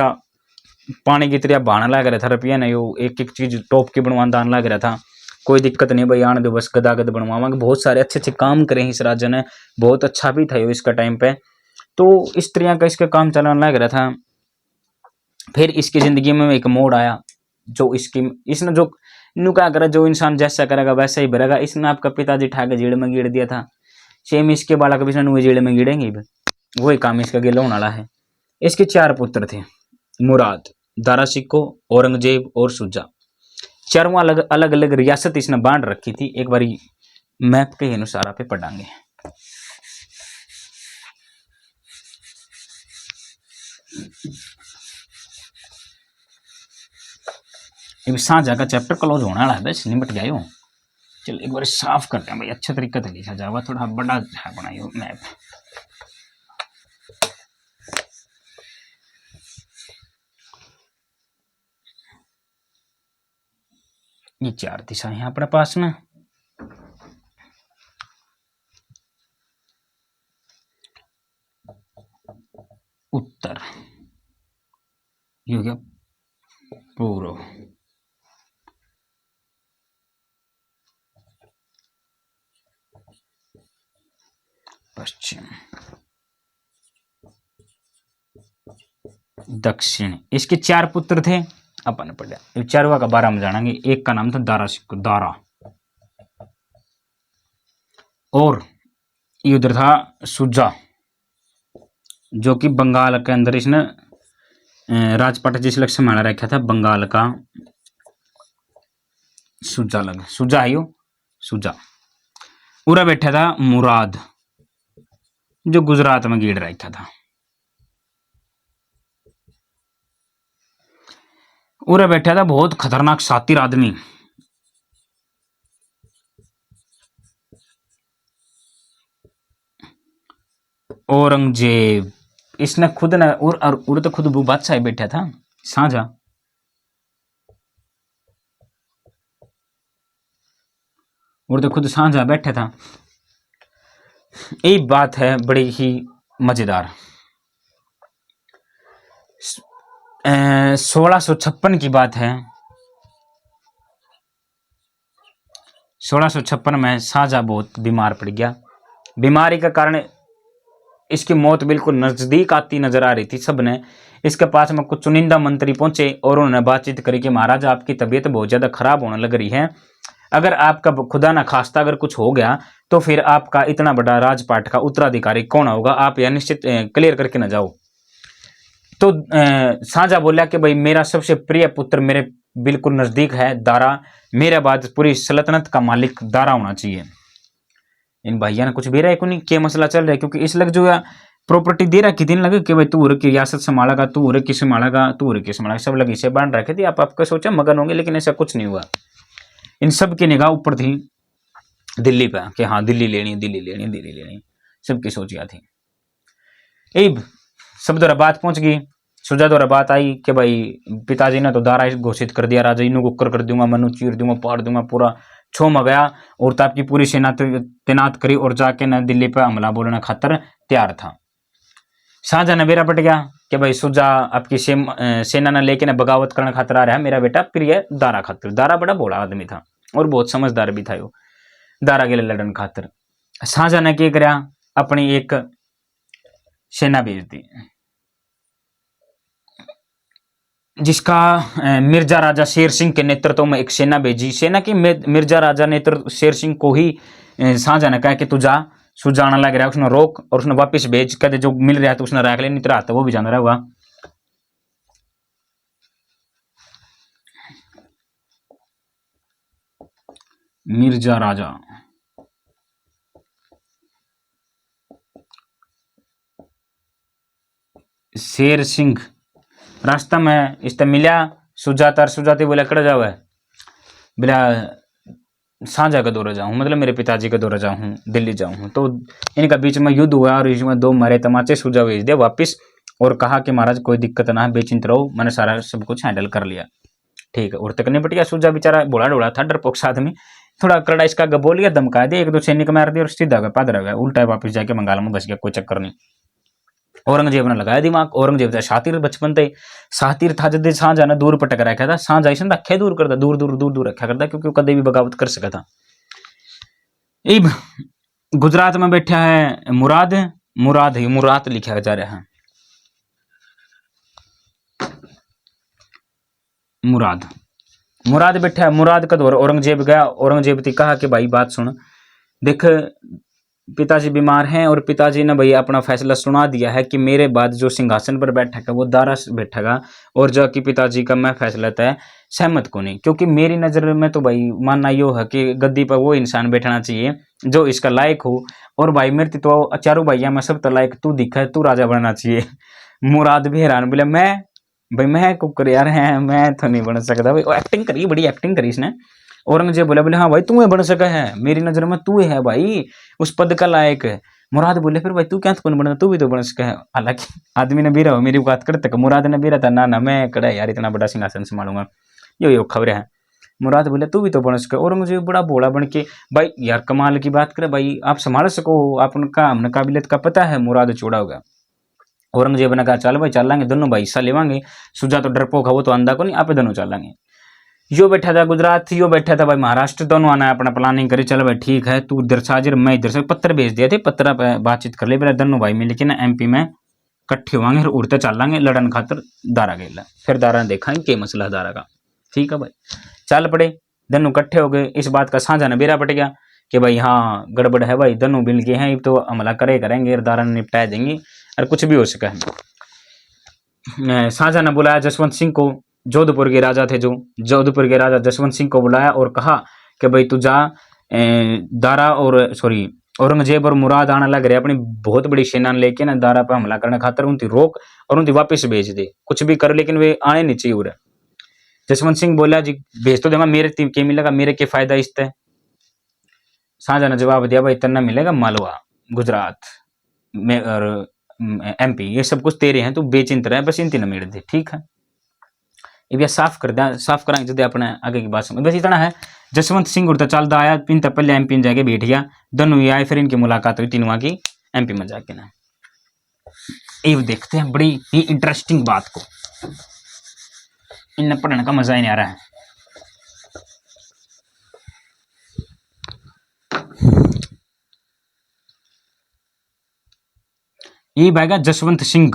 A: पानी की तरह बहाना लग रहा था, रुपया नहीं, वो एक एक चीज टॉप की बनवान दान लग रहा था। कोई दिक्कत नहीं भाई, आने दो बस गदागद बनवावांगे। बहुत सारे अच्छे अच्छे काम करे इस राजा ने, बहुत अच्छा भी था इसका टाइम पे। तो इस तरह का इसका काम चलाने लग रहा था। फिर इसकी जिंदगी में एक मोड़ आया, जो इसने जो नु क्या करा, जो इंसान जैसा करेगा वैसा ही भरेगा। इसने आपका पिताजी ठा के जेल में गिर दिया था, सेम इसके बालक भी इसने जेल में गिरेंगे, वही काम इसका गेला होने वाला है। इसके 4 पुत्र थे, मुराद, दारा शिकोह, औरंगजेब और शुजा। चारों अलग अलग रियासत इसने बांट रखी थी। एक बारी मैप के अनुसार आप पढ़ांगे। शाहजहां का चैप्टर क्लोज होने वाला है, बस निपट गया हो। चल एक बार साफ करते हैं भाई, अच्छा तरीका से लिखा जाएगा, थोड़ा बड़ा बनाइयो मैप। ये 4 दिशा है अपने पास में। उत्तर, ये हो गया पूर्व, पश्चिम, दक्षिण। इसके 4 पुत्र थे, अपन पढ़ा। 4वां का 12 में जानेंगे। एक का नाम था दारा शिकोह, दारा, और ये उधर था शुजा, जो कि बंगाल के अंदर इसने राजपाट जिस लक्ष्य संभाला रखा था, बंगाल का शुजा लग, शुजा है यो शुजा। उरा बैठा था मुराद, जो गुजरात में गिर रखा था। उरा बैठा था बहुत खतरनाक शातिर आदमी, औरंगजेब। इसने खुद ने और तो खुद बादशाह बैठा था, शाहजहां। और तो खुद शाहजहां बैठा था। एक बात है बड़ी ही मजेदार, 1656 की बात है। 1656 में शाहजहां बहुत बीमार पड़ गया। बीमारी का कारण इसकी मौत बिल्कुल नजदीक आती नजर आ रही थी। सबने इसके पास में कुछ चुनिंदा मंत्री पहुंचे और उन्होंने बातचीत करी कि महाराज आपकी तबीयत बहुत ज्यादा खराब होने लग रही है, अगर आपका खुदा ना खास्ता अगर कुछ हो गया तो फिर आपका इतना बड़ा राजपाट का उत्तराधिकारी कौन होगा, आप यह निश्चित क्लियर करके ना जाओ। तो शाहजहां बोला कि भाई मेरा सबसे प्रिय पुत्र मेरे बिल्कुल नजदीक है, दारा, मेरे बाद पूरी सल्तनत का मालिक दारा होना चाहिए। इन भैया ने कुछ भी रहा है को नहीं, क्या मसला चल रहा है, क्योंकि इस लग जो है प्रॉपर्टी दे रखी थी लगे कि भाई तू उर की रियासत संभालेगा, तू उर की संभालेगा, तू उर की संभालेगा, सब लगे इसे बांध रखे थे। आप आपका सोचा मगन होंगे, लेकिन ऐसा कुछ नहीं हुआ। इन सब की निगाह ऊपर थी दिल्ली पे कि हाँ दिल्ली लेनी, दिल्ली लेनी, दिल्ली लेनी, सबकी सोचिया थी। अब सब द्वारा बात पहुंच गई, सुजा द्वारा बात आई कि भाई पिताजी ने तो दारा घोषित कर दिया, राजा इनू कुकर कर दूंगा, मनु चीर दूंगा, पाड़ दूंगा, पूरा छोम गया और तब की पूरी सेना तैनात करी और जाके न दिल्ली पर हमला बोलने खातर तैयार था। शाहजहां ने बेरा पट गया कि भाई सुजा आपकी सेना ने लेके न बगावत करने खातर आ रहा है, मेरा बेटा प्रिय दारा खातिर। दारा बड़ा भोला आदमी था और बहुत समझदार भी था, यो दारा के लिए लड़न खातिर। शाहजहां ने क्या करा, अपनी एक सेना भेज दी जिसका मिर्जा राजा शेर सिंह के नेतृत्व में एक सेना भेजी। सेना की मिर्जा राजा नेतृत्व शेर सिंह को ही शाहजहां ने कहा कि तू जा, सुजाना लग रहा है उसने रोक और उसने वापस भेज कर जो मिल रहा है तो उसने रख ले, नहीं तो रात वो भी जाना रहेगा। मिर्जा राजा शेर सिंह रास्ता में इससे मिला, सुजाती बोला कड़ा जाओ है, बोला शाहजहां का दौरा जाऊं, मतलब मेरे पिताजी का दौरा जाऊं, दिल्ली जाऊं। तो इनका बीच में युद्ध हुआ और इसमें 2 मारे तमाचे, सुजा भेज दिया वापिस और कहा कि महाराज कोई दिक्कत ना है, बेचिंत रहो, मैंने सारा सब कुछ हैंडल कर लिया। ठीक है, उड़ तक निपट गया। सूजा बेचारा बोला ढोला था, डरपोक सा आदमी, थोड़ा करड़ा इसका बोल गया, धमका दिया, एक दो सैनिक मार दिया और सीधा गया, पादर गया, उल्टा वापस जाके बंगाल में बस गया, कोई चक्कर नहीं। औरंगजेब ने लगाया दिमाग। औरंगजेब था शातिर बचपन से, शातिर था, जब सांझ आना दूर पटक रखा था, सांझ आई रखे दूर करता, दूर दूर दूर दूर रखा करता, क्योंकि कदे भी बगावत कर सका था। इब गुजरात में बैठा है मुराद, मुराद ही मुराद लिखा जा रहा है, मुराद, मुराद बैठा है। मुराद का दौर औरंगजेब गया। औरंगजेब ने कहा कि भाई बात सुन, देख पिताजी बीमार हैं और पिताजी ने भाई अपना फैसला सुना दिया है कि मेरे बाद जो सिंहासन पर बैठेगा वो दारा बैठेगा, और जो कि पिताजी का मैं फैसला तय सहमत को नहीं, क्योंकि मेरी नज़र में तो भाई मानना यो है कि गद्दी पर वो इंसान बैठना चाहिए जो इसका लायक हो, और भाई मेरे तो चारों भैया में सब तो लायक तू दिखा है, तू राजा बनना चाहिए। मुराद भी हैरान, बोले मैं भाई मैं कुकर यार है, मैं तो नहीं बन सकता भाई। एक्टिंग करी, बड़ी एक्टिंग करी इसने। औरंगजेब बोले, बोले हाँ भाई तू बन सका है, मेरी नजर में तू है भाई उस पद का लायक है। मुराद बोले फिर भाई तू क्या तो बना, तू भी तो बन सका है। हालांकि आदमी ने बीरा हो मेरी बात करते, मुराद ने बीरा था, ना ना मैं कड़ा यार इतना बड़ा सिंहासन संभालूंगा, यो खबरें हैं। मुराद बोले तू भी तो बन सका। औरंगजेब बड़ा भोला बन के, भाई यार कमाल की बात करे भाई, आप संभाल सको, आपका हमने काबिलियत का पता है। मुराद चौड़ा होगा। औरंगजेब ने कहा चल भाई चल लेंगे दोनों भाई, हिस्सा लेवांगे। सुजा तो डरपोक है, वो तो अंधा को नहीं, आप दोनों चल लेंगे। यो बैठा था गुजरात, यो बैठा था भाई महाराष्ट्र, दोनों आना है, अपना प्लानिंग करी, चलो भाई ठीक है, तू इधर से हाजिर, मैं इधर से। पत्र भेज दिए थे, पत्र पे बातचीत कर ले, पहले दोनों भाई मिल के ना एमपी में इकट्ठे होंगे और उड़ते चल लेंगे लड़न खातर दारा गेला। फिर दारा ने देखा कि मसला दारा का, ठीक है भाई चल पड़े, दोनों इकट्ठे हो गए। इस बात का साझा नबेरा पट गया कि भाई हाँ गड़बड़ है भाई, दोनों मिल के हैं तो हमला करेंगे, दारा ने निपटा देंगे और कुछ भी हो सका है। शाहजहां ने बुलाया जसवंत सिंह को, जोधपुर के राजा थे जो, जोधपुर के राजा जसवंत सिंह को बुलाया और कहा कि भाई तू जा, दारा और सॉरी औरंगजेब और मुराद आने लग रहे अपनी बहुत बड़ी सेना लेके ना दारा पर हमला करने खातर, उनकी रोक और उनकी वापस भेज दे, कुछ भी कर लेकिन वे आने नहीं चाहिए उरे। जसवंत सिंह बोला जी भेज तो देगा, मेरे के मिलेगा, मेरे के फायदा इससे। शाहजहां ने जवाब दिया भाई तन्ना मिलेगा मालवा, गुजरात में और एमपी, ये सब कुछ तेरे हैं, तू बेचिंत रहे, बस इनती न मेड़ दे, ठीक है। ये साफ कर दिया, साफ कराएंगे जब अपने आगे की बात समझ, बस इतना है। जसवंत सिंह उड़ता चलता आया, पिन तक पहले एमपी में जाके बैठ गया, दोनों ही आए, फिर इनकी मुलाकात हुई तीनों की एमपी में जाके ना। ये देखते हैं बड़ी ही इंटरेस्टिंग बात को, इन्हें पढ़ने का मजा ही नहीं आ रहा है। ये भाईगा जसवंत सिंह,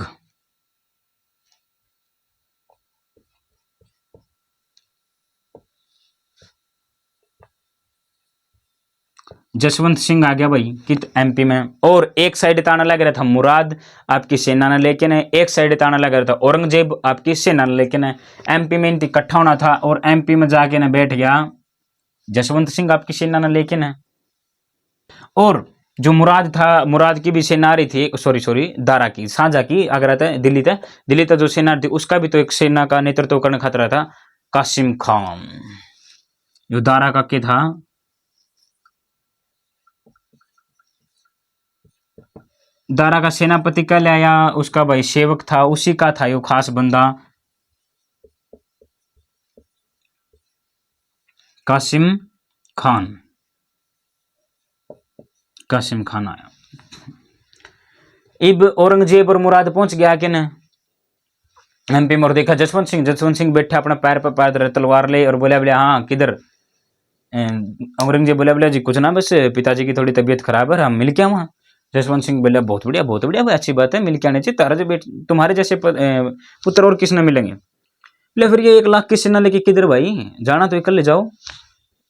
A: जसवंत सिंह आ गया भाई कित एमपी में, और एक साइड ताना लग रहा था मुराद आपकी सेना ने लेके ने, एक साइड ताना लग रहा था औरंगजेब आपकी सेना ने लेके ने। एमपी में इनकी इकट्ठा होना था और एमपी में जाके ना बैठ गया जसवंत सिंह आपकी सेना ने लेके ने, और जो मुराद था, मुराद की भी सेना आ रही थी, सॉरी दारा की, साझा की, आगरा था, दिल्ली तक जो सेना थी उसका भी तो एक सेना का नेतृत्व करने खतरा था, कासिम खान। जो दारा का के था, दारा का सेनापति कह लाया, उसका भाई सेवक था, उसी का था यो खास बंदा कासिम खान। कासिम खान आया। इब औरंगजेब और मुराद पहुंच गया कि न एमपी में, और देखा जसवंत सिंह बैठा अपना पैर पर पैर तलवार ले और बोला बोले हाँ किधर। औरंगजेब बोला बोला जी कुछ ना, बस पिताजी की थोड़ी तबीयत खराब है, हम मिल के वहाँ। जसवंत सिंह बोला बहुत बढ़िया बहुत बढ़िया भाई, अच्छी बात है, मिल के आने चाहिए, तारा जो तुम्हारे जैसे पुत्र और किसने मिलेंगे। बोले फिर ये 1 लाख की सेना लेके किधर भाई, जाना तो इकल्ले जाओ।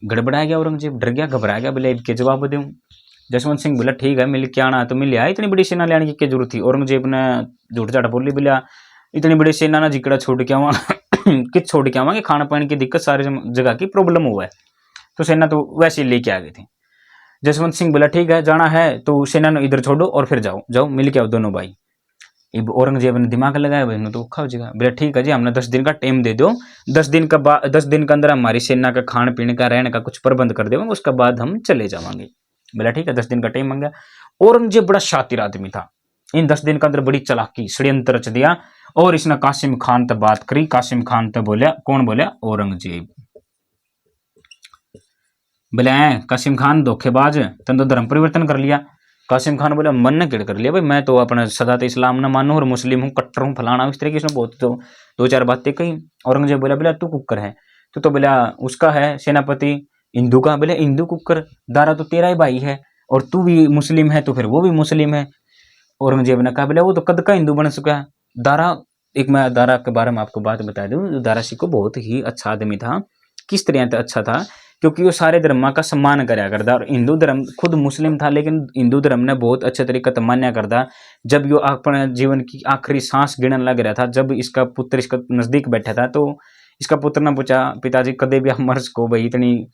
A: गड़बड़ा गया औरंगजेब, डर गया, घबरा गया, बोले के जवाब दूं। जसवंत सिंह बोला ठीक है मिल के आना, तो मिल आया, इतनी बड़ी सेना लेने की क्या जरूरत थी। औरंगजेब ने झूठ झाट बोली, बोला इतनी बड़ी सेना ना जिकड़ा छोड़ के आवा किस छोड़ के आवांगे, खाना पानी की दिक्कत सारी जगह की प्रॉब्लम हुआ है, तो सेना तो वैसे ही लेके आ गई थी। जसवंत सिंह बोला ठीक है जाना है तो सेना ने इधर छोड़ो और फिर जाओ जाओ मिल के आओ दोनों भाई। औरंगजेब ने दिमाग लगाया भाई तो औखा हो जाएगा, बोला ठीक है जी हमने 10 दिन का टाइम दे दो, 10 दिन के अंदर हमारी सेना का खान पीने का रहने का कुछ प्रबंध कर देंगे, उसके बाद हम चले जावांगे। बोला ठीक है 10 दिन का टाइम मांगा। औरंगजेब बड़ा शातिर आदमी था, इन 10 दिन के अंदर बड़ी चालाकी षड्यंत्र रच दिया और इसने कासिम खान तक बात करी। कासिम खान तक बोलिया, कौन बोलिया? औरंगजेब। बोले कासिम खान धोखेबाज, तन तो धर्म परिवर्तन कर लिया। कासिम खान बोले मन ने किड़ कर लिया भाई, मैं तो अपना सदा तो इस्लाम न मानू और मुस्लिम हूँ, कट्टर हूँ, फलाना, इस तरीके से बहुत तो 2-4 बातें कही। औरंगजेब बोला बोला तू कुकर है, तू तो बोला उसका है सेनापति हिंदू का। बोले हिंदू कुकर, दारा तो तेरा ही भाई है और तू भी मुस्लिम है तो फिर वो भी मुस्लिम है। औरंगजेब ने कहा बोले वो तो कद का हिंदू बन चुका है। दारा, एक मैं दारा के बारे में आपको बात बता दूं, दारा सिकोह बहुत ही अच्छा आदमी था। किस तरह से अच्छा था? क्योंकि वो सारे धर्म का सम्मान कराया करता और हिंदू धर्म, खुद मुस्लिम था लेकिन हिंदू धर्म ने बहुत अच्छे तरीके से मान्या करता। जब यो अपने जीवन की आखिरी सांस गिनने लग रहा था, जब इसका पुत्र इसका नजदीक बैठा था, तो इसका पुत्र ने पूछा पिताजी कदे भी आप मर सको भाई, इतनी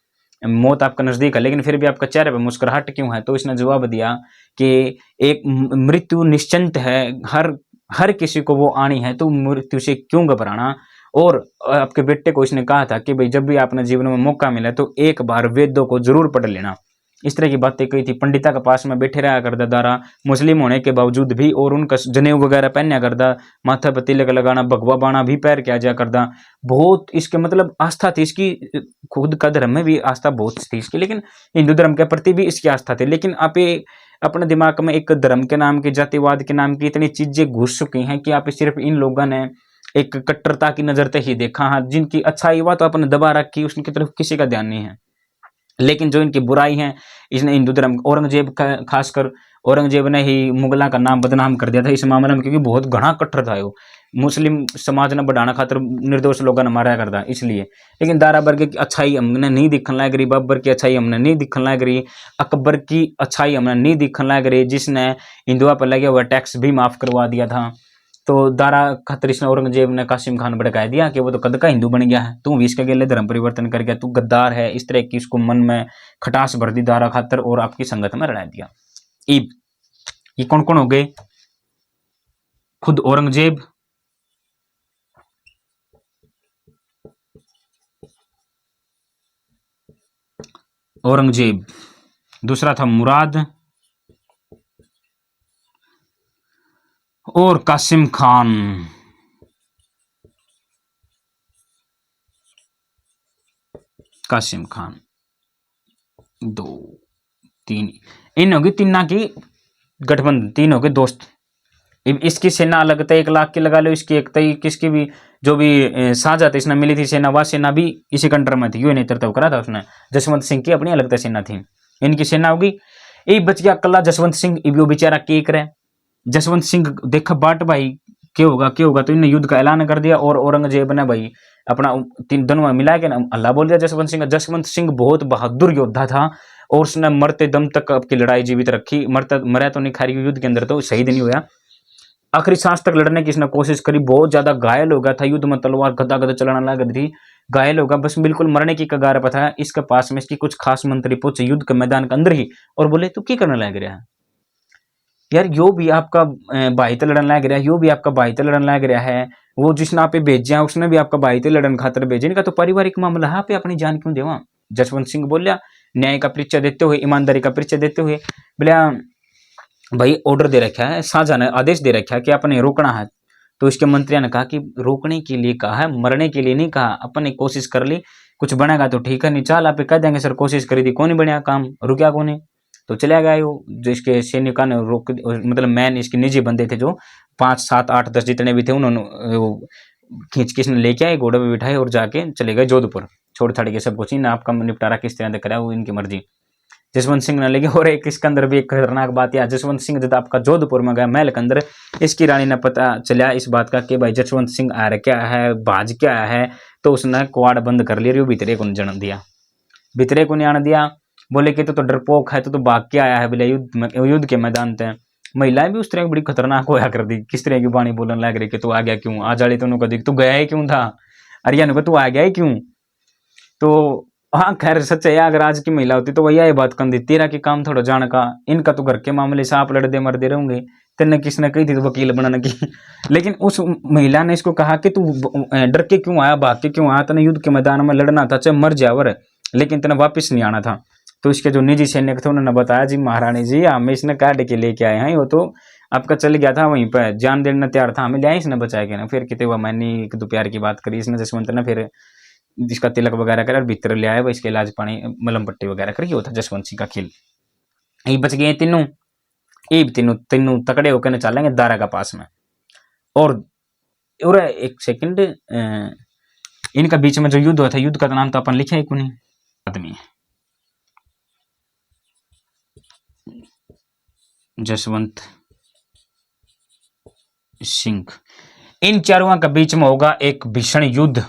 A: मौत आपका नजदीक है लेकिन फिर भी आपका चेहरे पे मुस्कुराहट क्यों है? तो इसने जवाब दिया कि एक मृत्यु निश्चिंत है, हर किसी को वो आनी है, तो मृत्यु से क्यों घबराना। और आपके बेटे को इसने कहा था कि भाई जब भी आपने जीवन में मौका मिला तो एक बार वेदों को जरूर पढ़ लेना। इस तरह की बातें कही थी। पंडिता के पास में बैठे रहा करता दारा, मुस्लिम होने के बावजूद भी, और उनका जनेऊ वगैरह पहना करता, माथा पर तिलक लगाना, भगवा बाणा भी पैर किया जा करता। बहुत इसके मतलब आस्था थी इसकी, खुद का धर्म में भी आस्था बहुत थी इसकी, लेकिन हिंदू धर्म के प्रति भी इसकी आस्था थी। लेकिन आप ये अपने दिमाग में एक धर्म के नाम की, जातिवाद के नाम की इतनी चीजें घुस चुकी हैं कि आप सिर्फ इन लोगों ने एक कट्टरता की नजर से ही देखा। हाँ, जिनकी अच्छाई हुआ तो आपने दबा रखी, उसकी तरफ किसी का ध्यान नहीं है। लेकिन जो इनकी बुराई है, इसने हिंदू धर्म, औरंगजेब खासकर औरंगजेब ने ही मुगलों का नाम बदनाम कर दिया था इस मामले में, क्योंकि बहुत घना कट्टर था वो। मुस्लिम समाज ने बढ़ाना खातर निर्दोष लोगों ने मारा करता इसलिए। लेकिन दारा वर्ग की अच्छाई हमने नहीं दिखने लग रही, बाबर की अच्छाई हमने नहीं दिखने लग रही, अकबर की अच्छाई हमने नहीं दिखने लग रही, जिसने हिंदुओं पर लगे हुआ टैक्स भी माफ करवा दिया था। तो दारा खातर इसने औरंगजेब ने कासिम खान भड़का दिया कि वो तो कद का हिंदू बन गया है, तू भी इसके अकेले धर्म परिवर्तन कर गया, तू गद्दार है। इस तरह की इसको मन में खटास भर दी दारा खातर और आपकी संगत में लड़ा दिया। ये कौन कौन हो गए? खुद औरंगजेब, दूसरा था मुराद और कासिम खान। कासिम खान 2 3, इन होगी तीना की गठबंधन, 3 हो गए दोस्त। इसकी सेना अलग था, 1 लाख की लगा लो इसकी, एक तई किसकी भी जो भी साझा इसने मिली थी सेना, वह सेना भी इसी कंट्र में थी, यू नेतृत्व करा था उसने। जसवंत सिंह की अपनी अलग सेना थी, इनकी सेना होगी। ये बच गया कला जसवंत सिंह, वो बेचारा के करे। जसवंत सिंह देखा बाट भाई क्या होगा, तो इन्हें युद्ध का ऐलान कर दिया और औरंगजेब ने भाई अपना 3 दोनों मिला के अल्लाह बोल दिया जसवंत सिंह। जसवंत सिंह बहुत बहादुर योद्धा था और उसने मरते दम तक आपकी लड़ाई जीवित रखी। मरा तो नहीं खारी युद्ध के अंदर, तो शहीद नहीं हुआ, आखिरी सांस तक लड़ने की इसने कोशिश करी। बहुत ज्यादा घायल हो गया था, युद्ध में तलवार गदा गदा चलाने लग रही थी, घायल होगा, बस बिल्कुल मरने की कगार पर था। इसके पास में इसकी कुछ खास मंत्री पहुंचे युद्ध के मैदान के अंदर ही और बोले तू क्या करने लग रहा है यार, यो भी आपका भाई तो लड़न लग रहा है, यो भी आपका भाई तो लड़न लग रहा है, वो जिसने आप भेजा उसने भी आपका भाई तो लड़न खातर भेजे, इनका तो पारिवारिक मामला है, आप अपनी जान क्यों देवा। जसवंत सिंह बोलिया न्याय का परिचय देते हुए, ईमानदारी का परिचय देते हुए, बोलिया भाई ऑर्डर दे रखा है, शाहजहां ने आदेश दे रखा है कि आपने रोकना है। तो इसके मंत्रियों ने कहा कि रोकने के लिए कहा है, मरने के लिए नहीं कहा, अपने कोशिश कर ली, कुछ बनेगा तो ठीक है, नहीं चाल आप कह देंगे सर कोशिश करी थी, कौन नहीं बना काम, रुका कौन है। तो चला गया वो, जो इसके सैनिकों ने रोक, मतलब मैन इसके निजी बंदे थे जो 5 7 8 10 जितने भी थे, उन्होंने वो खींच के लेके आए, घोड़े पे बिठाए और जाके चले गए जोधपुर, छोड़ छाड़ के सब कुछ। इन आपका निपटारा किस तरह से करा वो इनकी मर्जी। जसवंत सिंह ने लेके, और एक इसके अंदर भी एक खतरनाक बात है, जसवंत सिंह जब आपका जोधपुर में गया महल के अंदर, इसकी रानी ने पता चला इस बात का कि भाई जसवंत सिंह आ रहा क्या है, भाज क्या है, तो उसने कुआड़ बंद कर लिया, भीतरे को जन दिया, भीतरे को नहीं आने दिया। बोले कि तो डरपोक है, तो भाग के आया है बोले युद्ध के मैदान पे। महिलाएं भी उस तरह की बड़ी खतरनाक होया कर दी, किस तरह की बाणी बोलने लग रही कि तू आ गया क्यों, आ जाड़ी तो कदी तू गया ही क्यों था, अरिया को तू आ गया ही क्यों। तो हाँ खैर सच है, अगर आज की महिला होती तो वही ये बात कर दी, तेरा के काम थोड़ा जान का, इनका तो घर के मामले सांप लड़ते मरते रहूंगे, तेने किसने कही थी तो वकील बनाने की। लेकिन उस महिला ने इसको कहा कि तू डर के क्यों आया, भाग के क्यों आया, तेने युद्ध के मैदान में लड़ना था, चाहे मर जावर, लेकिन तेने वापिस नहीं आना था। तो इसके जो निजी सैनिक थे उन्होंने बताया जी महारानी जी, हम इसने काट के लेके आए हैं, वो तो आपका चल गया था वहीं पर, जान देना तैयार था, हमें लिया इसने बचा के ना। फिर कितने हुआ, मैंने एक दो प्यार की बात करी इसने जसवंत ने, फिर जिसका तिलक वगैरह कर भीतर ले आया, इसके इलाज पानी मलम पट्टी वगैरह करके होता जसवंत सिंह का खेल। यही बच गए तीनों, ये तीनों तीनों तकड़े होकर न चलेंगे दारा का पास में। और एक सेकंड, इनका बीच में जो युद्ध हुआ था, युद्ध का नाम तो अपन लिखे ही को नहीं, आदमी जसवंत सिंह। इन चारों के बीच में होगा एक भीषण युद्ध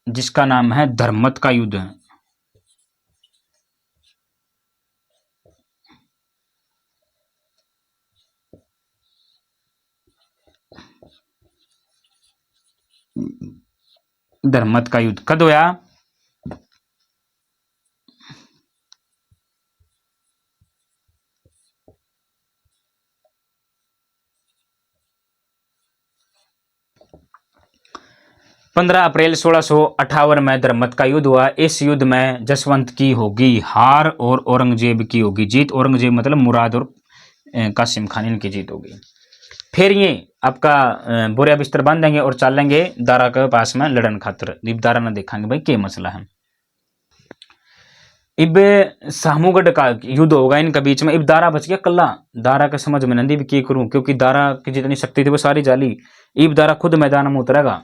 A: जिसका नाम है धर्मत का युद्ध। धर्मत का युद्ध कद होया? पंद्रह अप्रैल 1658 में धर्मत का युद्ध हुआ। इस युद्ध में जसवंत की होगी हार और औरंगजेब की होगी जीत। औरंगजेब मतलब मुराद और कासिम खान, इनकी जीत होगी। फिर ये आपका बोरिया बिस्तर बांधेंगे और चलेंगे दारा के पास में लड़न खातर। इब दारा ना देखेंगे भाई क्या मसला है। इब सामूगढ़ का युद्ध होगा इनके बीच में। इब दारा बच गया कल्ला। दारा के समझ में नंदी भी की करूं, क्योंकि दारा की जितनी शक्ति थी वो सारी जाली। इब दारा खुद मैदान में उतरेगा।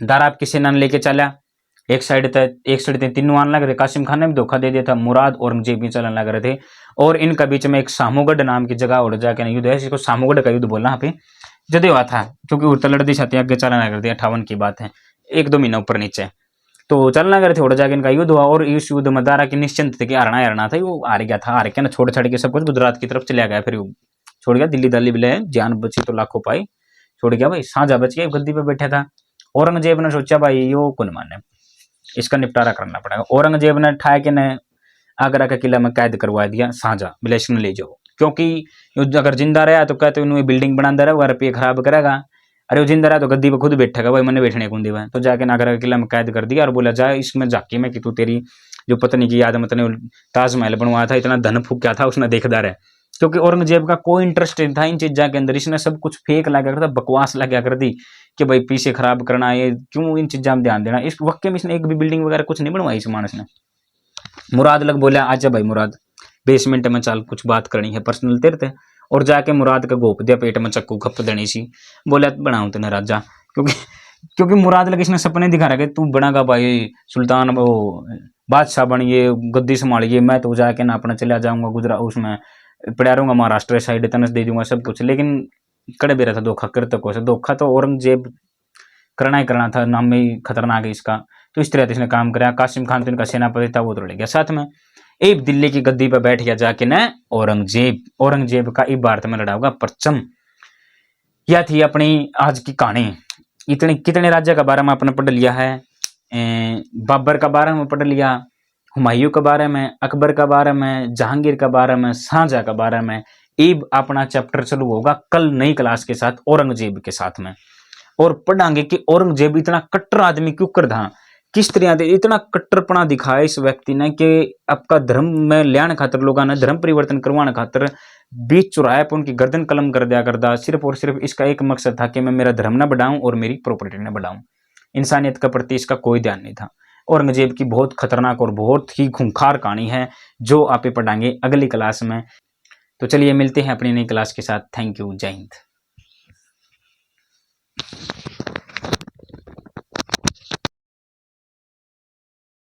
A: दारा आप किसी ने लेके चला, एक साइड तीनों आने लग रहे। कासिम खान ने भी धोखा दे दिया था, मुराद औरंगजेब भी चलने लग रहे थे। और इनका बीच में एक सामूगढ़ नाम की जगह और जाकर युद्ध है, जिसको सामूगढ़ का युद्ध बोलना यहाँ पे जदे हुआ था, क्योंकि उड़ता लड़ती छाती आगे चलना लग रहे थे। 58 की बात है, एक दो महीना ऊपर नीचे तो चलना लग रहे थे। और जाके इनका युद्ध हुआ और इस युद्ध में दारा की निश्चिंत थी कि हरना था। वो हार गया था, हार के ना छोड़ छाड़ के सब कुछ गुजरात की तरफ चला गया। फिर छोड़ गया, दिल्ली दल्ली भी जान बची तो लाखों पाई, छोड़ गया भाई। साझा बच गया, गद्दी पे बैठा था। औरंगजेब ने सोचा भाई यो कौन माने, इसका निपटारा करना पड़ेगा। औरंगजेब ने ठाए के ने आगरा का किला में कैद करवा दिया साझा, बिलेश ने ले जाओ, क्योंकि अगर जिंदा रहा तो कहते उन्हें बिल्डिंग बनाता रहेगा, रुपये खराब करेगा। अरे वो जिंदा रहा तो गद्दी पे खुद बैठेगा भाई, मैंने बैठने कौन दिया। तो जाके आगरा का किला में कैद कर दिया और बोला जाए इसमें झाकी में कि तू तेरी जो पत्नी की याद मत ने ताजमहल बनवाया था, इतना धन फूक्या था उसने देखदार है। क्योंकि औरंगजेब का कोई इंटरेस्ट नहीं था इन चीजा के अंदर। इसने सब कुछ फेक लगा कर था, बकवास लगा कर दी कि भाई पीछे खराब करना, ये क्यों इन चीजा में ध्यान देना। इस वक्त में इसने एक भी बिल्डिंग वगैरह कुछ नहीं बनवाई इस मानस ने। मुराद लग बोला आजा भाई मुराद बेसमेंट में चल, कुछ बात करनी है पर्सनल तेरे थे। और जाके मुराद का गोप दिया पेट में चक्कू खप देनी सी, बोला बनाऊं तेने राजा। क्योंकि मुराद लग इसने सपने दिखा रहा कि तू बनागा भाई सुल्तान, वो बादशाह बनिए, गद्दी संभालिए, मैं तो जाके ना अपना चला जाऊंगा गुजरात, उसमें पड़ा रहूंगा महाराष्ट्र साइड, तनस दे दूंगा सब कुछ। लेकिन कड़े बेरा था धोखा करते को से। धोखा तो औरंगजेब करना ही करना था, नाम में ही खतरनाक है इसका। तो इस तरह से इसने काम कराया। कासिम खान तो इनका सेनापति था, वो तो लड़ गया साथ में। एक दिल्ली की गद्दी पर बैठ गया जाके न औरंगजेब का इब भारत में लड़ा होगा परचम। यह थी अपनी आज की कहानी। इतने कितने राज्य का बारे में आपने पढ़ लिया है। बाबर का बारे में पढ़ लिया, हुमायूं के बारे में, अकबर का बारे में, जहांगीर का बारे में, शाहजहां का बारे में। इब अपना चैप्टर चालू होगा कल नई क्लास के साथ औरंगजेब के साथ में, और पढ़ांगे कि औरंगजेब इतना कट्टर आदमी क्यों कर था, किस तरह इतना कट्टरपना दिखाया इस व्यक्ति ने कि आपका धर्म में लियान खातर लोगों ने धर्म परिवर्तन करवाने खातर बीच चुराया पर उनकी गर्दन कलम कर दिया करता। सिर्फ और सिर्फ इसका एक मकसद था कि मैं मेरा धर्म न बढ़ाऊं और मेरी प्रॉपर्टी न बढ़ाऊं। इंसानियत के प्रति इसका कोई ध्यान नहीं था। औरंगजेब की बहुत खतरनाक और बहुत ही खूंखार कहानी है जो आप पढ़ाएंगे अगली क्लास में। तो चलिए मिलते हैं अपनी नई क्लास के साथ। थैंक यू, जय हिंद।